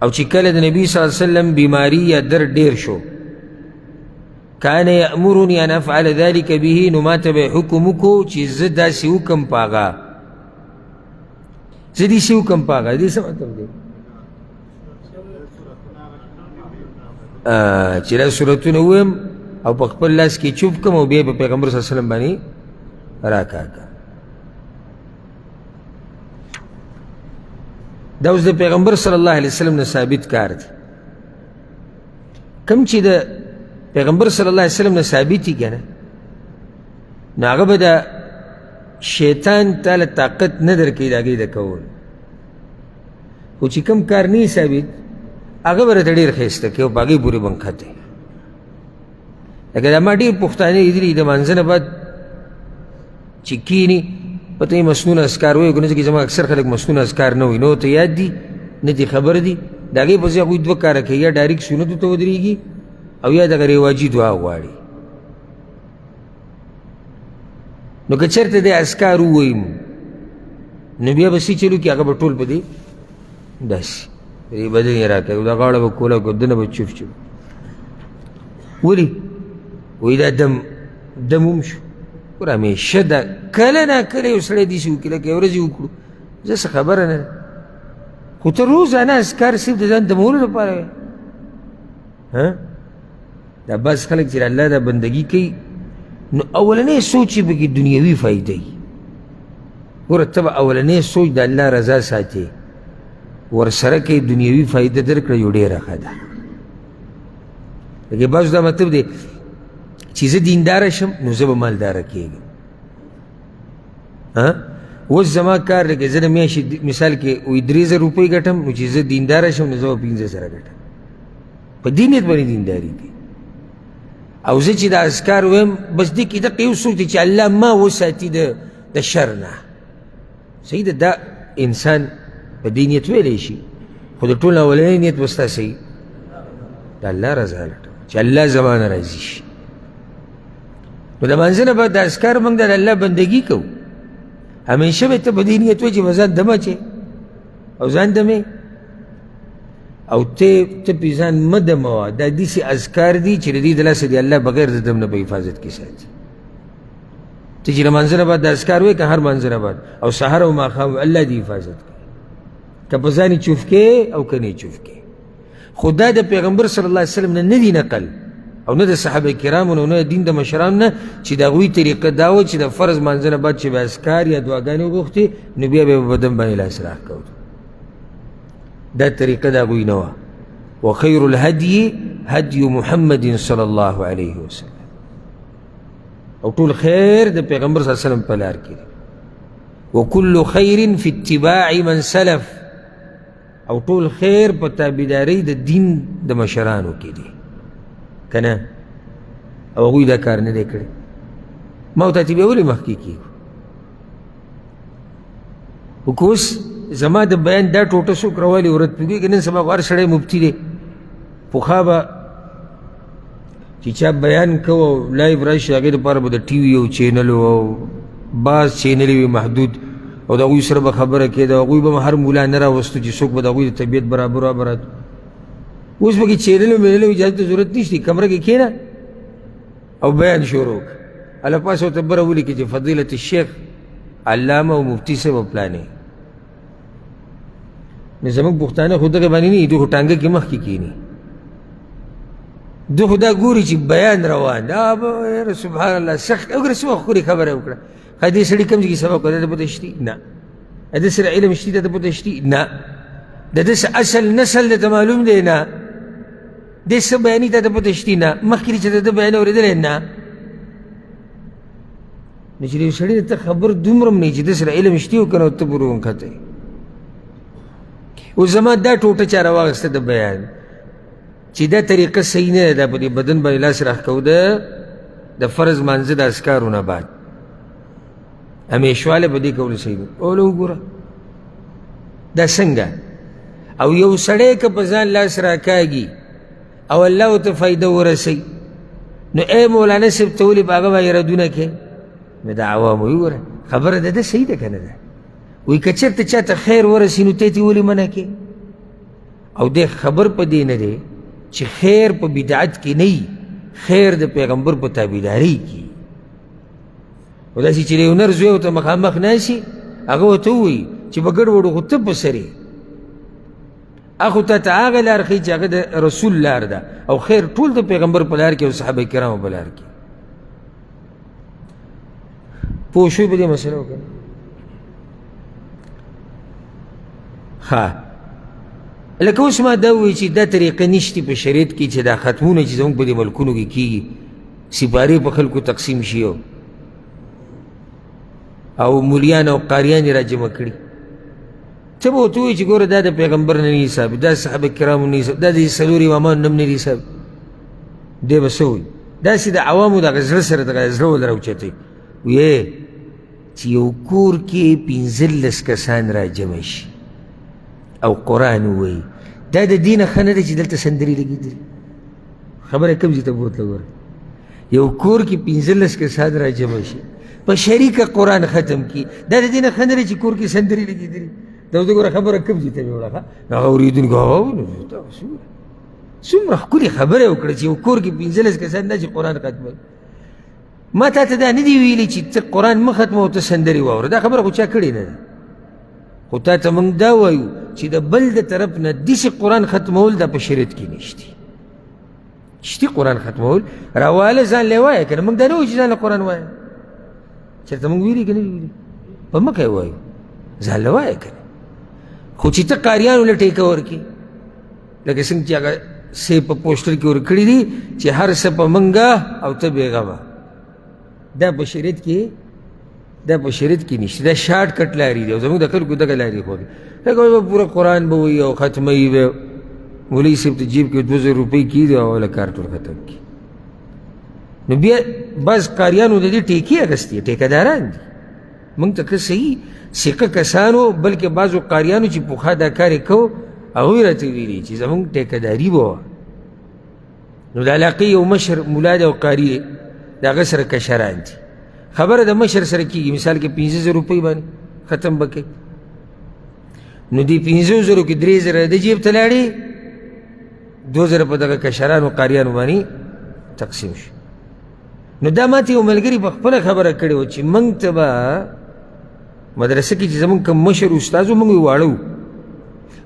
او چې کله د نبي صلی الله علیه وسلم بیماری یا درد ډیر شو كان يأمرني أن أفعل ذلك به نو ما ته به حکم وکړو چې زه داسې وکړم په هغه زه داسې وکړم په هغه دې څه مطلب دی چې دا صورتونه ووایم او په خپل لاس کې چوپ کړم او بیا په پیغمبر صلی الله علیه وسلم باندې راکاږه دا اوس د پیغمبر صلی الله علیه وسلم نه ثابت کار دی کوم چې د پیغمبر صلی الله علیه وسلم نه ثابت دي که نه نو هغه به د شیطان تاله طاقت نه درکوي د هغې د کول خو چې کوم کار نه ثابت هغه به راته ډېر ښایسته کوي او په هغې پورې به نښتی لکه دا ما ډېر پښتانه لیدلي د مانځه نه بعد چې کښېني پته یې مسنون اذکار وایي که نه ځکه زما اکثر خلک مسنون اذکار نه وایي نه ورته یاد دي نه دې خبر دي د هغې پسې هغوی 2 کاره کوي یا ډایرکټ سنتو ته ودرېږي او یا دغه رواجي دعا غواړي نو که چېرته د اذکار ووایو نو بیا به څه چلو کړي هغه به ټول په دې داسې په دې بدن یې راکوي دا غاړه به کوله ګردنه به چوف چوف ولې وایي دا دم هم شو ګوره همیشه دا کله ناکله یو سړی داسې وکړي لکه یو ورځ یې وکړو زه څه خبره نه ده خو ته روزانه اذکار صرف د ځان دمولو لپاره وایي دا بس خلک چې الله دا بندگی کوي نو اولنی سوچ یې پکې دنیوي فایده وي ګوره ته به اولنی سوچ د الله رضا ساتې ورسره کوي دنیوي فایده درکړه یو ډېره ښه ده لکه بعضو دا مطلب دی چې زه دینداره شم نو زه به مالداره کېږم اوس زما کار لکه زه د میاشتې مثال کې وایي 3000 روپۍ ګټم نو چې زه دینداره شم نو زه به 1500 ګټم په دې نیت باندې دینداري کوي او زه چې د اذکار ویم بس دې کې دقه یو څوک دی چې الله ما وساتي د شر نه صحیح ده دا انسان په دې نیت ویلی شي خو د ټول اولنی نیت به ستا صحیح د الله رضا لټوه چې الله زما نه راضي شي نو د مانځه نه بعد د اذکار موږ د الله بندګي کوو همیشه به ته په دې نیت وایي چې به ځان دمه اچې او ځان دمې او ته پې ځان مه دموه. دا داسې اذکار دي چې د دې د لاسه د الله بغیر د دم نه به حفاظت کې ساتي. ته چې لمانځه نه بعد د اذکار وایې که هر مانځه نه بعد او سحر او ماښام الله دې حفاظت کوي، که په ځان یې چوف کې او که نه یې چوف کې. خو دا د پیغمبر صلی الله علیه وسلم نه دي نقل او نه د صحابه کرامو نه او نه د دین د مشرانو نه چې د هغوی طریقه دا وه چې د فرض مانځه نه بعد چې به اذکار یا دعاګانې وغوښتې نو بیا به یې په بدن باندې لاس راښکول. دا طریقه د هغوی نه وه. وخیر الهدي هدي محمد صلی الله علیه وسلم. او ټول خیر د پیغمبر صلی الله علیه وسلم په لار کې دی. وکل خیر فی اتباع من سلف. او ټول خیر په تابعدارۍ د دین د مشرانو کې دی که نه؟ او هغوی دا کار نه دی کړی. ما ورته بیا ولې مخکې کېږو؟ خو که اوس زما د بیان دا ټوټه څوک راولي ورت پوهېږي. نن سبا خو هر سړی مفتي دی. پخوا به چې چا بیان کوو او لایو راشي هغې دپاره به د ټي وي او چینل او بعض چینلې وي محدود او د هغوی سره به خبره کېده. هغوی به هر مولا نه راوستو چې څوک به د هغوی د طبیعت برابر رابراتو. اوس پکې چینل او مینل او اجازت ته ضرورت نشته. کمره کې کښېنه او بیان شروع کړه. هله پاسه ورته بره ولیکي چې فضیلت الشیخ علامه او مفتي صاحب او پلانې. نو زموږ پښتانه خو دغې باندې نه دي. دوی خو ټانګه کې مخکې کښېني. دوی خو دا ګوري چې بیان روان دی. سبحان الله سخت وګوره څه وخت پورې خبره وکړه. ښه دې سړي کوم ځای کې سبق وکړی؟ د پته شتي؟ نه. د سره علم شتي؟ د پته شتي؟ نه. د ده څه اصل نسل درته معلوم دی؟ نه. دې څه بیاني ته د پته شتي؟ نه. مخکې چې د ده بیان اورېدلی؟ نه. نو چې د یو سړي ته خبر دومره هم نه وي چې ده سره علم شتي و که نه ته پورې ونښتی. اوس زما دا ټوټه چا راواخېسته د بیان چې دا طریقه صحیح نه ده. دا په دې بدن باندې لاس راښکوده د فرض مانځه د اذکارو نه بعد همیشواله په دې کولو صحیح نه. اوله وګوره دا څنګه؟ او یو سړی که په ځان لاس راکاږي او الله ورته فایده ورسوي نو ای مولانا صاحب ته ولې په هغه باندې ردونه کوې؟ نو د عوامو وګوره خبره د ده صحیح ده که نه ده؟ وایي که چېرته چا ته خیر ورسي نو ته یې ولې منع کوې؟ او دی خبر په دې نه دی چې خیر په بدعت کې نه وي، خیر د پیغمبر په تابعدارۍ کې. او داسې چې د یو نر زوی ورته مخامخ ناستي هغه ورته ووایي چې په ګډوډو خو ته په سر یې. اخو ته ته هغه لار ښایي چې هغه د رسول لار ده او خیر ټول د پیغمبر په لار کې او صحابه کرامو په لار کې. پوه شوي په دې مسله وکړه؟ ښه لکه اوس ما دا ووایي چې دا طریقه نشته په شریعت کې چې دا ختمونه چې زموږ په دې ملکونو کې کېږي سپارې په خلکو تقسیم شي او مولیان او قاریان یې راجمع کړي. ته به ورته ووایي چې ګوره دا د پیغمبر نه نه حساب، دا صحابه کرامو نه حساب، دا د څلورو امامانو نه هم نه دي حساب. دی به څه وایي؟ داسې د عوامو دغه زړه سره دغه زړه ول راوچتوي. ویې چې یو کور کې 15 کسان راجمع شي او قرآن ووایي دا د دې نه ښه نه ده چې دلته سندرې لګېدلي. خبره کوم ځای ته بوتله ګوره. یو کور کې 15 کسان راجمع شي په شریکه قرآن ختم کړي دا د دې نه ښه نه ده چې کور کې سندرې لګېدلي. دا اوس ګوره خبره کوم ځای ته مې وړه. هغه اورېدونکي څومره ښکلې خبره وکړه چې یو کور کې 15 کسان دا چې قرآن ختموي. ما تا ته دا نه دي ویلي چې ته قرآن مه ختمه او ته سندرې واوره. دا خبره خو چا کړې نه ده. خو تا ته موږ دا وایو چې د بل د طرف نه داسې قرآن ختمول دا په شریعت کې نشتي. شتي قرآن ختمول راواله ځان له وایه که نه. موږ دا نه وایو چې ځان له قرآن وایه. چېرته موږ ویلي که نه ویلي؟ په مکه یې وایو ځان له وایه که نه. خو چې ته قاریانو له ټیکه ورکړي لکه څنګه چې هغه سیب په پوسټر کې ورکړي دي چې هر څه په منګه او ته بېغمه. دا په شریعت کې نشته. دا شارټ کټ لارې دي او زموږ د خلکو دغه لارې خوښي. لکه به پوره قرآن به وایي او ختموي به مولوي صاحب ته جیب کې 2000 روپۍ کېږي او هله کار ټول ختم کړي. نو بیا بعض قاریانو د دې ټیکې اخیستې ټیکهداران دي. موږ ته که صحیح ثقه کسانو بلکې بعضو قاریانو چې پخوا دا کار یې کوو هغوی راته ویلي چې زموږ ټیکهداري به وه. نو د علاقې یو مشر ملا دی او قاري دی د هغه سره کشران دي. خبره د مشر سره کېږي مثال کې 15,000 روپۍ باندې ختم به کوي. نو دې 15,000 کې 3,000 د جیب ته لاړې 2000 په دغه کشرانو قاریانو باندې تقسیم شو. نو دا ماته یو ملګري په خپله خبره کړې وه چې موږ ته به مدرسه کې چې زموږ کوم مشر استاد و موږ یې واړه وو،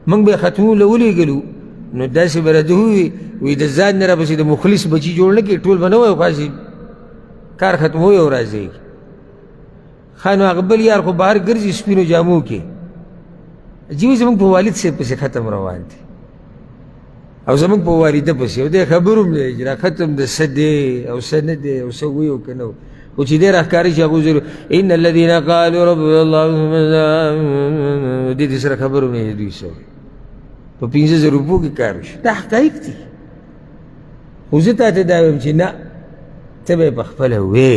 موږ به یې ختمو له ولېږلو نو داسې به راته ووي وایي د ځان نه راپسې د مخلص بچي جوړ نه کړي، ټول به نه وایو خاصې کار ختموي او راځي. ښه نو هغه بل یار خو بهر ګرځي سپینو جامو کې، عجیبه زموږ په والد صاحب پسې ختم روان دی او زموږ په والده پسې، او دی خبر هم دی چې را ختم د څه دی او څه نه دی او څه وی او که نه و، خو چې دی راښکاره شي هغه زر ان الذین قالوا ربنا الله دې سره خبر هم نه دوی څه په 50,000 روپو کې کار وشو. دا حقایق دي. خو زه تا ته دا وایم چې نه، ته به یې په خپله وې،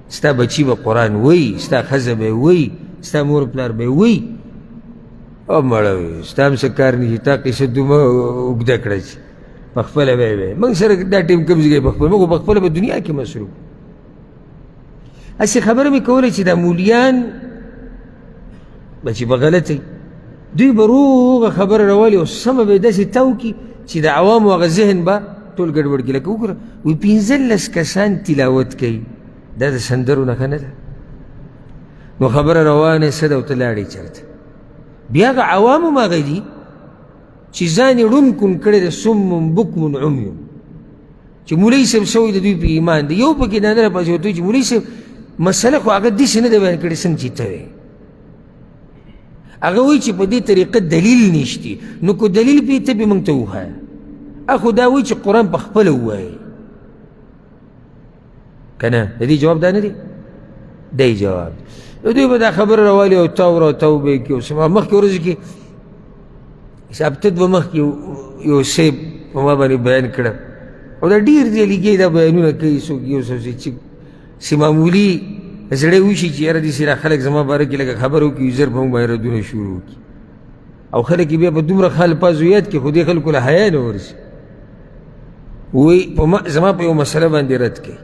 ستا بچي به قرآن وی، ستا ښځه به یې وی، ستا مور پلار به یې وی. او مړه وي ستا هم څه کار نه شي، تا قصه دومره اوږده کړه چې په خپله به یې وی. موږ سره دا ټیم کوم ځای په خپله، موږ په خپله به دنیا کې مصروف. هسې خبره مې کوله چې دا مولیان به چې به غلطه دوی به روغه خبره راولي او سمه به یې داسې تاو کي چې د عوامو هغه ذهن به ټول ګډوډ کړي. لکه وګوره وایي 15 کسان تلاوت کوي، دا د سندرو نښه نه ده. نو خبره روانه څه ده او ته لاړې چېرته. بیا هغه عوام هم هغه دي چې ځان یې ړوند کون کړی د سم بکم عمیون، چې مولوي صاحب شوی د دوی په ایمان دی. یو پکې دا نه راپاسې ورته وایي چې مولوي صاحب مسله خو هغه داسې نه ده بیان کړې څنګه چې ته وایې. هغه وایي چې په دې طریقه دلیل نشتی، نو کو دلیل پې ته بې موږ ته وښایه. اخو دا وایي چې قرآن په خپله ووایي که نه. د دې جواب دا نه دی، دی جواب نو دوی به دا خبره راوالي او تاو را تاو به یې کړي. اوس مخکې ورځو کې هفته دوه مخکې یو صیب په ما باندې بیان کړه او دا ډېر دی لګي دا بیانونه کوي څوک یو څه چې معمولي زړه وشي چې یاره داسې را خلک زما باره کې لکه خبره وکړي ژر به موږ باندې ردونه شروع کړي او خلک یې بیا په دومره خال پازو یاد کړي خو دې خلکو له حیا نه ورسي. وایي زما په یو مسله باندې رد کوي،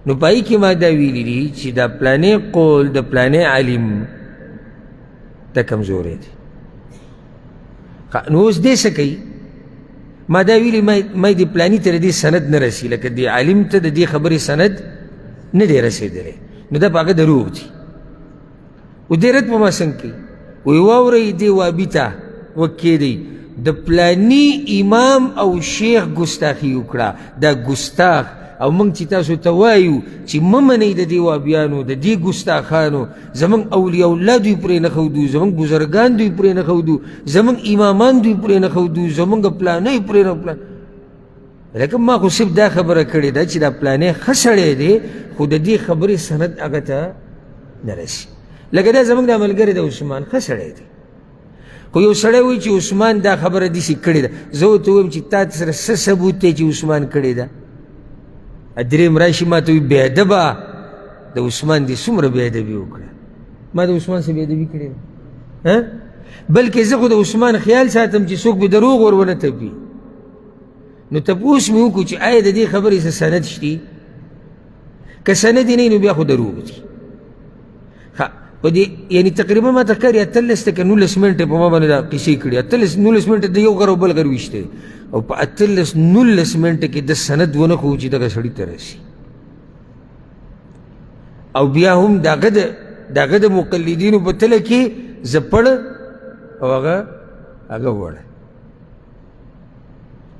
نو پای کې ما دا ویلي دي چې دا پلانې قول د پلانې عالم دا کمزوری دی. نو اوس دې څه کوي؟ ما دا ویلي ما د پلاني ته د دې سند نه رسي، لکه دې عالم ته د دې خبرې سند نه دی رسېدلی، نو دا په هغه دروغ دي. و دې رد په ما څنګه کوي؟ وایي واورئ دې وابي ته وکېدی د پلاني امام او شیخ ګستاخي وکړه، دا ګستاخ او موږ چې تاسو ته وایو چې مه منئ د دې وابیانو د دې ګستاخانو، زموږ اولیاء الله دوی پرې نه ښودو، زموږ بزرګان دوی پرې نه ښودو، زموږ امامان دوی پرې نه ښودو، زموږ پلانۍ پرې نه پلان. لکه ما خو صرف دا خبره کړې ده چې دا پلانۍ ښه سړی دی خو د دې خبرې سند هغه ته نه رسي. لکه دا زموږ دا ملګری د عثمان ښه سړی دی، خو یو سړی وایي چې عثمان دا خبره داسې کړې ده. زه ورته وایم چې تا سره څه ثبوت دی چې عثمان کړې ده؟ درېیم راشي ما ته وایي بې ادبه د عثمان دې څومره بې ادبي وکړه. ما د عثمان څه بې ادبي کړې ده؟ بلکې زه خو د عثمان خیال ساتم چې څوک به دروغ ور ونه تپي. نو تپوس مې وکړو چې آیا د دې خبرې څه سند شتي؟ که سند یې نه نو بیا خو دروغ دي. په دې یعنې تقریبا ما ته ښکاري 18 که 19 منټه په ما باندې دا قصې کړي. 19 منټه د یو غر او بل غر ویشته او په 19 منټه کې د سند ونه ښو چې دغه سړي ته رسي. او بیا هم دغه د مقلدینو په تله کې زه پړ او هغه وړه.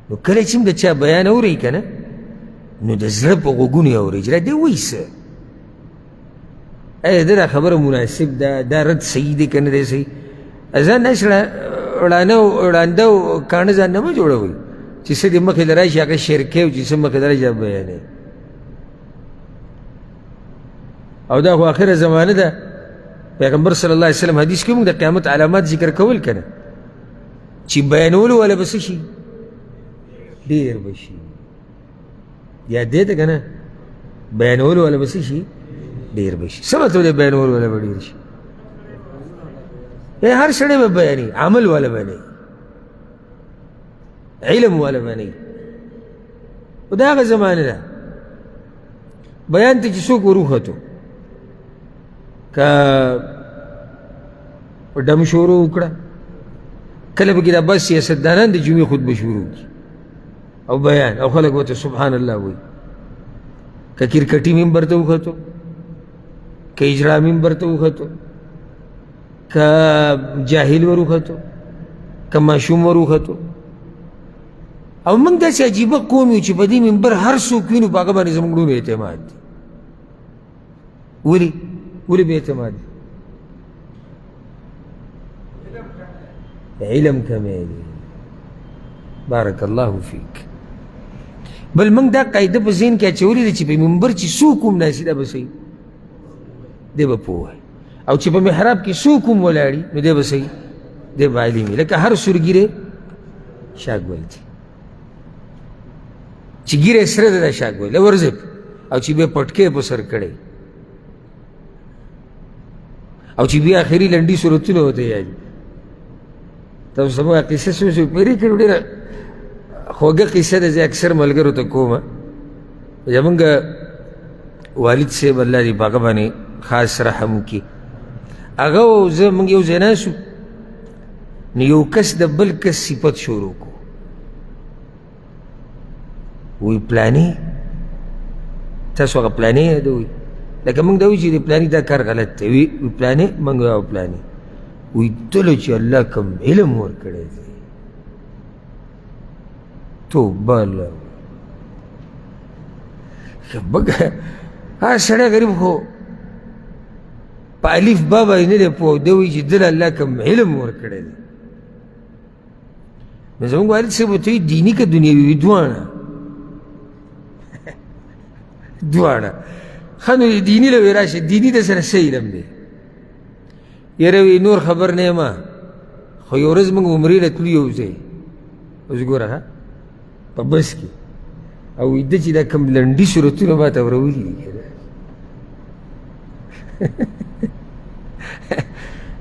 نو کله چې هم د چا بیان اورئ که نه نو د زړه په غوږونو یې اورئ چې دا دی وایي څه، ایا دا خبره مناسب ده، دا رد صحیح دی که نه دی صحیح. ځان داسې ړانده او کاڼه ځان نه مه جوړوئ چې څه دې مخې له راشي هغه شرکۍ او چې څه مخې له راشي هغه بیانوي. او دا خو آخره زمانه ده. پیغمبر صلی الله علیه وسلم حدیث کې موږ د قیامت علامات ذکر کول که نه چې بیانولو والا به څه شي؟ ډېر به شي. یاد دی ته که نه؟ بیانولو والا به څه شي؟ ډېر به شي. څه مطلب دی بیانولو والا به ډېر شي؟ هر سړی به بیانوي، عمل والا به نه، علم والا به نه. خو دا هغه زمانه ده بیان ته چې څوک وروختو که ډم شروع وکړه کله پکې دا بس سیاستدانان د جمعې خطبه شروع کړي او بیان او خلک ورته سبحان الله وایي. که کرکټي ممبر ته وختو، که اجرا ممبر ته وختو، که جاهل ور وختو، که ماشوم ور وختو. او موږ داسې عجیبه قوم یو چې په دې ممبر هر څوک وینو په هغه باندې زموږ ډېر اعتماد دی. ولې بې اعتماد دی؟ علم کمی دی. بارک الله فیک. بل موږ دا قاعده په ذهن کې اچولې ده چې په منبر چې څوک هم ناستي دا به صحیح دی به پوه وي، او چې په محراب کې څوک هم ولاړي نو دی به صحیح دی به عالم وي. لکه هر سورګیری شاګول دی چې ګیره سره ده دا شاګول ورځب او چې بیا پټکې په سر کړی او چې بیا آخري لنډي صورتونه ورته یادي. تاسو زموږ قصه څه پیرې کړو ډېره خوږه قصه ده، زه اکثر ملګرو ته کومه. زمونږ والد صاحب الله دې په هغه باندې خاص رحم وکړي، هغه او زه موږ یو ځای ناست وو، نو یو کس د بل کس صفت شروع کړو. وی پلانې تاسو هغه پلانې یادوئ؟ لکه موږ دا وایو چې د پلانې دا کار غلط دی. وی پلانې موږ وایو پلانې. وی دله چې الله کوم علم ورکړی دی توبه الله. ها سړی غریب خو په الف با باندې نه دی پوه، ده وایي چې دله الله کوم علم ورکړی دی. نو زموږ والد صاحب ورته وایي دیني که دنیوي وي دواړه دواړه. ښه نو دیني له وایي راشه، دیني د سره څه علم دی؟ یاره وی نور خبر نه یم، خو یو ورځ موږ عمرې له تلو یو ځای، اوس ګوره ها په بس کې، او ده چې دا کوم لنډي صورتونه ما ته ورولي دي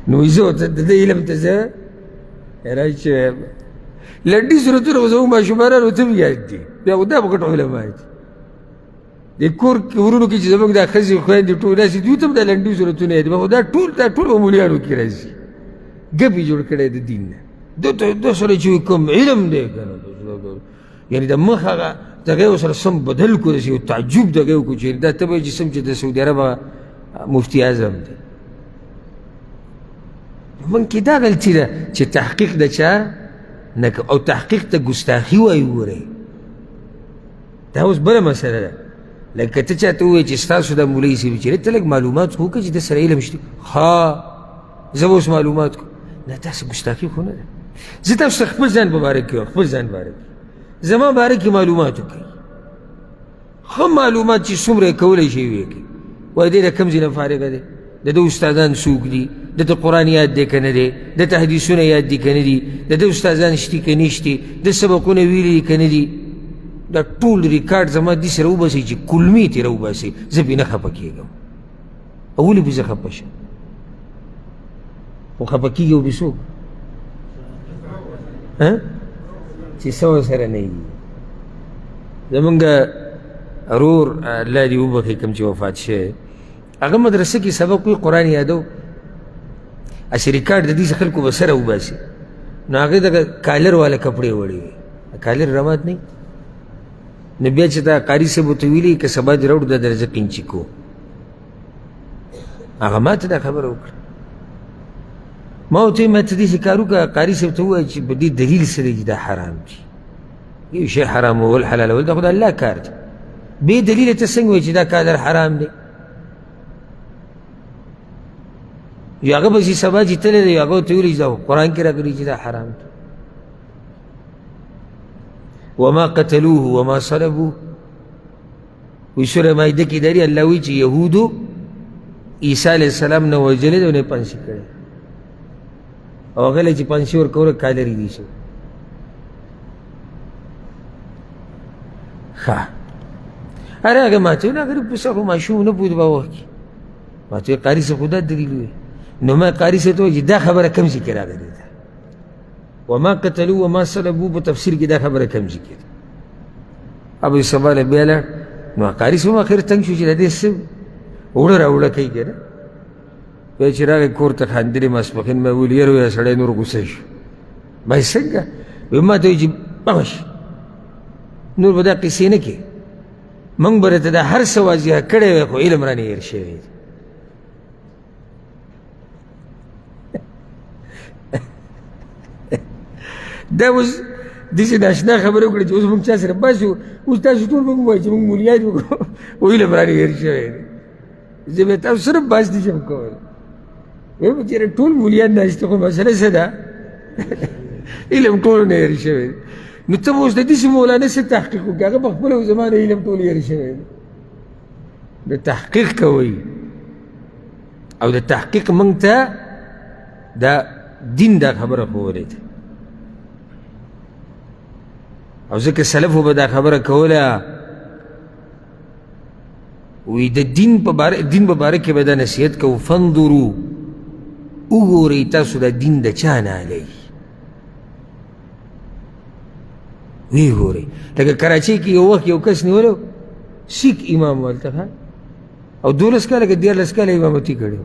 نو زه ورته د ده علم ته زه حیران شوی. لنډي صورتونه خو زموږ ماشومانانو ته هم یاد دي، بیا خو دا به ګټ علما دي. د کور ورونو کې چې زموږ دا ښځې خویندې ټول داسې دوی ته هم دا لنډي صورتونه یاد دي، خو دا ټول په مولیانو کې راځي. ګپ یې جوړ کړی د دین نه، ده سره چې کوم علم دی که نه، یعنې د مخ هغه دغه یې ورسره سم بدل کړو، داسې یو تعجب دغه یې وکړو چې دا ته به یې چې سم چې د سعودي عرب هغه مفتي اعظم دی. موږ کې دا غلطي ده چې تحقیق د چا نه او تحقیق ته ګستاخي وایي. ګورئ دا اوس بله مسله ده. لکه ته چاته ووایې چې ستاسو دا مولوي صاحب چې ته لږ معلومات خو وکړه چې د سره علم شته، ښه زه به اوس معلومات کوم. نه داسې ګستاخي خو نه ده. زه تاسو ته خپل ځان په باره کې وایم، خپل ځان باره کې زما باره کې معلومات وکړئ، ښه معلومات چې څومره یې کولی شي ویې کړي. وایي دی د کوم ځای نه فارغه دی، د ده استادان څوک دي، د ته قرآن یاد دی که نه دی، د ته حدیثونه یاد دي که نه دي، د ده استادان شتي که نشتي، د سبقونه ویلي دي که نه دي. دا ټول ریکارډ زما دې سره وباسئ چې کلمې ترې راوباسئ، زه پرې نه خفه کېږم. او ولې به زه خفه شم؟ خو خفه کېږي او بې څوک چې څه ورسره نه وي. زمونږ ورور الله دې وبخښي کوم چې وفات شوی، هغه مدرسه کې سبق وي قرآن یادو، هسې ریکارډ د دې څه خلکو به سره وباسي، نو هغې دغه کالر والا کپړې وړې وي، کالر رمات نه نو بیا چې دا قاري صاحب ورته ویلي که سبا دې راوړو دا درجه قینچي کو. هغه ما ته دا خبره وکړه، ما ورته ویل ما ته داسې کار وکړه قاري صاحب ته ووایه چې په دې دلیل سره چې دا حرام دي، یو شی حرامول حلالول دا خو د الله کار دی، بې دلیله ته څنګه وایي چې دا کالر حرام دی؟ یو هغه پسې سبا چې تللی دی، یو هغه ورته ویلي چې دا قرآن کې راغلي چې دا حرام دی. وما قتلوه وما صلبوه. وی سوره مائده کې داري الله وی چې یهودو عیسی علیه السلام نه وژلې دی او نه پانسي کړی، او هغه له چې پانسي ورکوله کالر یې ایښی. ښه اره هغه ما ته ویل هغه پسه خو ماشوم نه پوهېد په وخت کې، ما ته ویل قاري صاحب خو دا دلیل وی. نو ما قاري صاحب ته وایي چې دا خبره کوم ځای کې راغلې ده؟ وما قتلوا وما صلبوا په تفسیر کې دا خبره کوم ځای کې ده؟ ابو سبا له بیا لاړ، نو قاري صاحب اخر تنګ شو چې د دې څه وړه راوړه کوي که نه. بیا چې راغی کور ته خاندلې ماسپښین مې ویل یاره وایه سړی نور غوسه شو، ما څنګه وایي ما ته وایي چې بمه شي نور به دا قصې نه کوې موږ به راته دا هر څه واضحه کړی وی خو علم رانه هېر شوی دی دا اوس داسې ناشنا خبره وکړه چې اوس موږ چا سره بس یو اوس تاسو ټول موږ وایي چې موږ مولیان یو خو علم رانه هېر شوی دی زه به تاسو سره بحث نه شم کولی وایي به چېرې ټول مولیان ناست خو مسله څه ده علم ټولو نه هېر شوی دی نو ته به اوس د داسې مولانا څه تحقیق وکړې هغه په خپله زما نه علم ټول هېر شوی دی د تحقیق کوئ او د تحقیق موږ ته دا دین دا خبره ښوولې ده او ځکه سلفو به دا خبره کوله وی د دین په باره کې به دا نصیحت کوو فانظرو وګورئ تاسو دا دین د چا نالی وی ګورئ لکه کراچۍ کې یو وخت یو کس نیولو سیک امام والته او 12 کاله که 14 کاله امامتي کړی و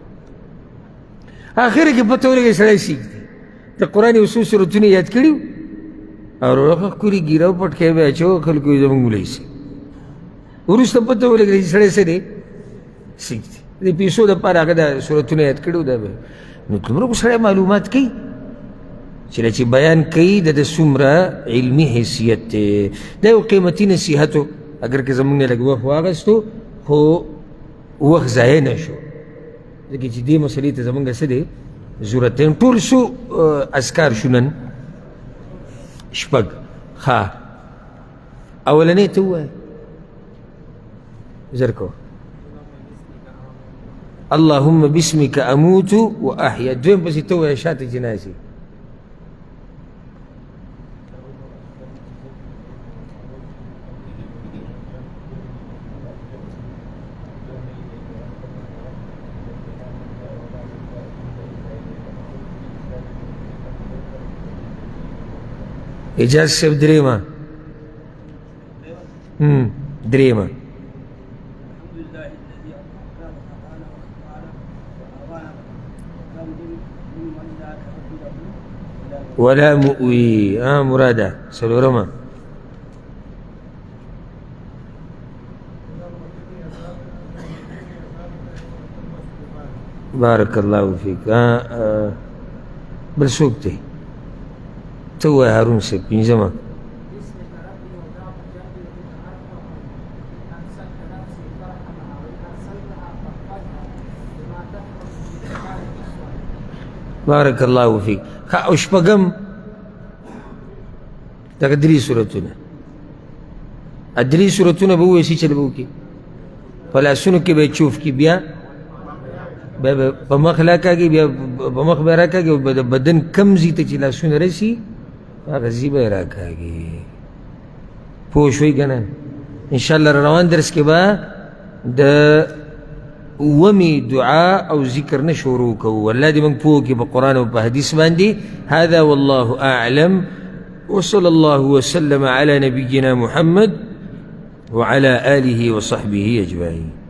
اخره کې پته ولګېږي سړی سیک دی د قرآن یو څو سورتونه یاد کړي او روغه ښکلي ګیره او پټکی به اچو خلکو یې زموږ مولوي صاحب وروسته پته ولګېږي چې سړی څه دی سیک دی د پیسو دپاره هغه دا سورتونه یاد کړي دا به نو دومره خو سړی معلومات کوي چې چې بیان کوي د څومره علمي حیثیت دی دا یو قیمتي نصیحت و اگر که زموږ نه لږ وخت واخیستو خو وخت ضایع نه شو ځکه چې دې مسلې ته زموږ څه دی ضرورت دی ټول څو اذکار شو نن شپږ ښه اولنۍ ته ووایه زر کوه اللهم باسمك اموت واحيا دویم پسې ته ووایه شاته جنازې اجاز صاحب درېیمه درېیمه ولا مؤوي مراده څلورمه بارك الله فيك بل څوک دی ته ووایه هارون صاحب پنځمه بارك الله فيك او شپږم دغه درې صورتونه درې صورتونه به ووایسي چې به وکړي په لاسونو کې به یې چوف کړي بیا به په مخ راکاږي بیا په مخ به یې راکاږي او د بدن کم ځای ته چې لاسونه رسي هغه ځای به یې راکاږي پوه شوئ که نه انشاءالله روان درس کې به د ومي دعاء او ذکر نه شروع کوو الله دې موږ پوه کړي په قرآن او په حدیث باندې هذا والله اعلم وصلى الله وسلم على نبينا محمد وعلى آله وصحبه أجمعين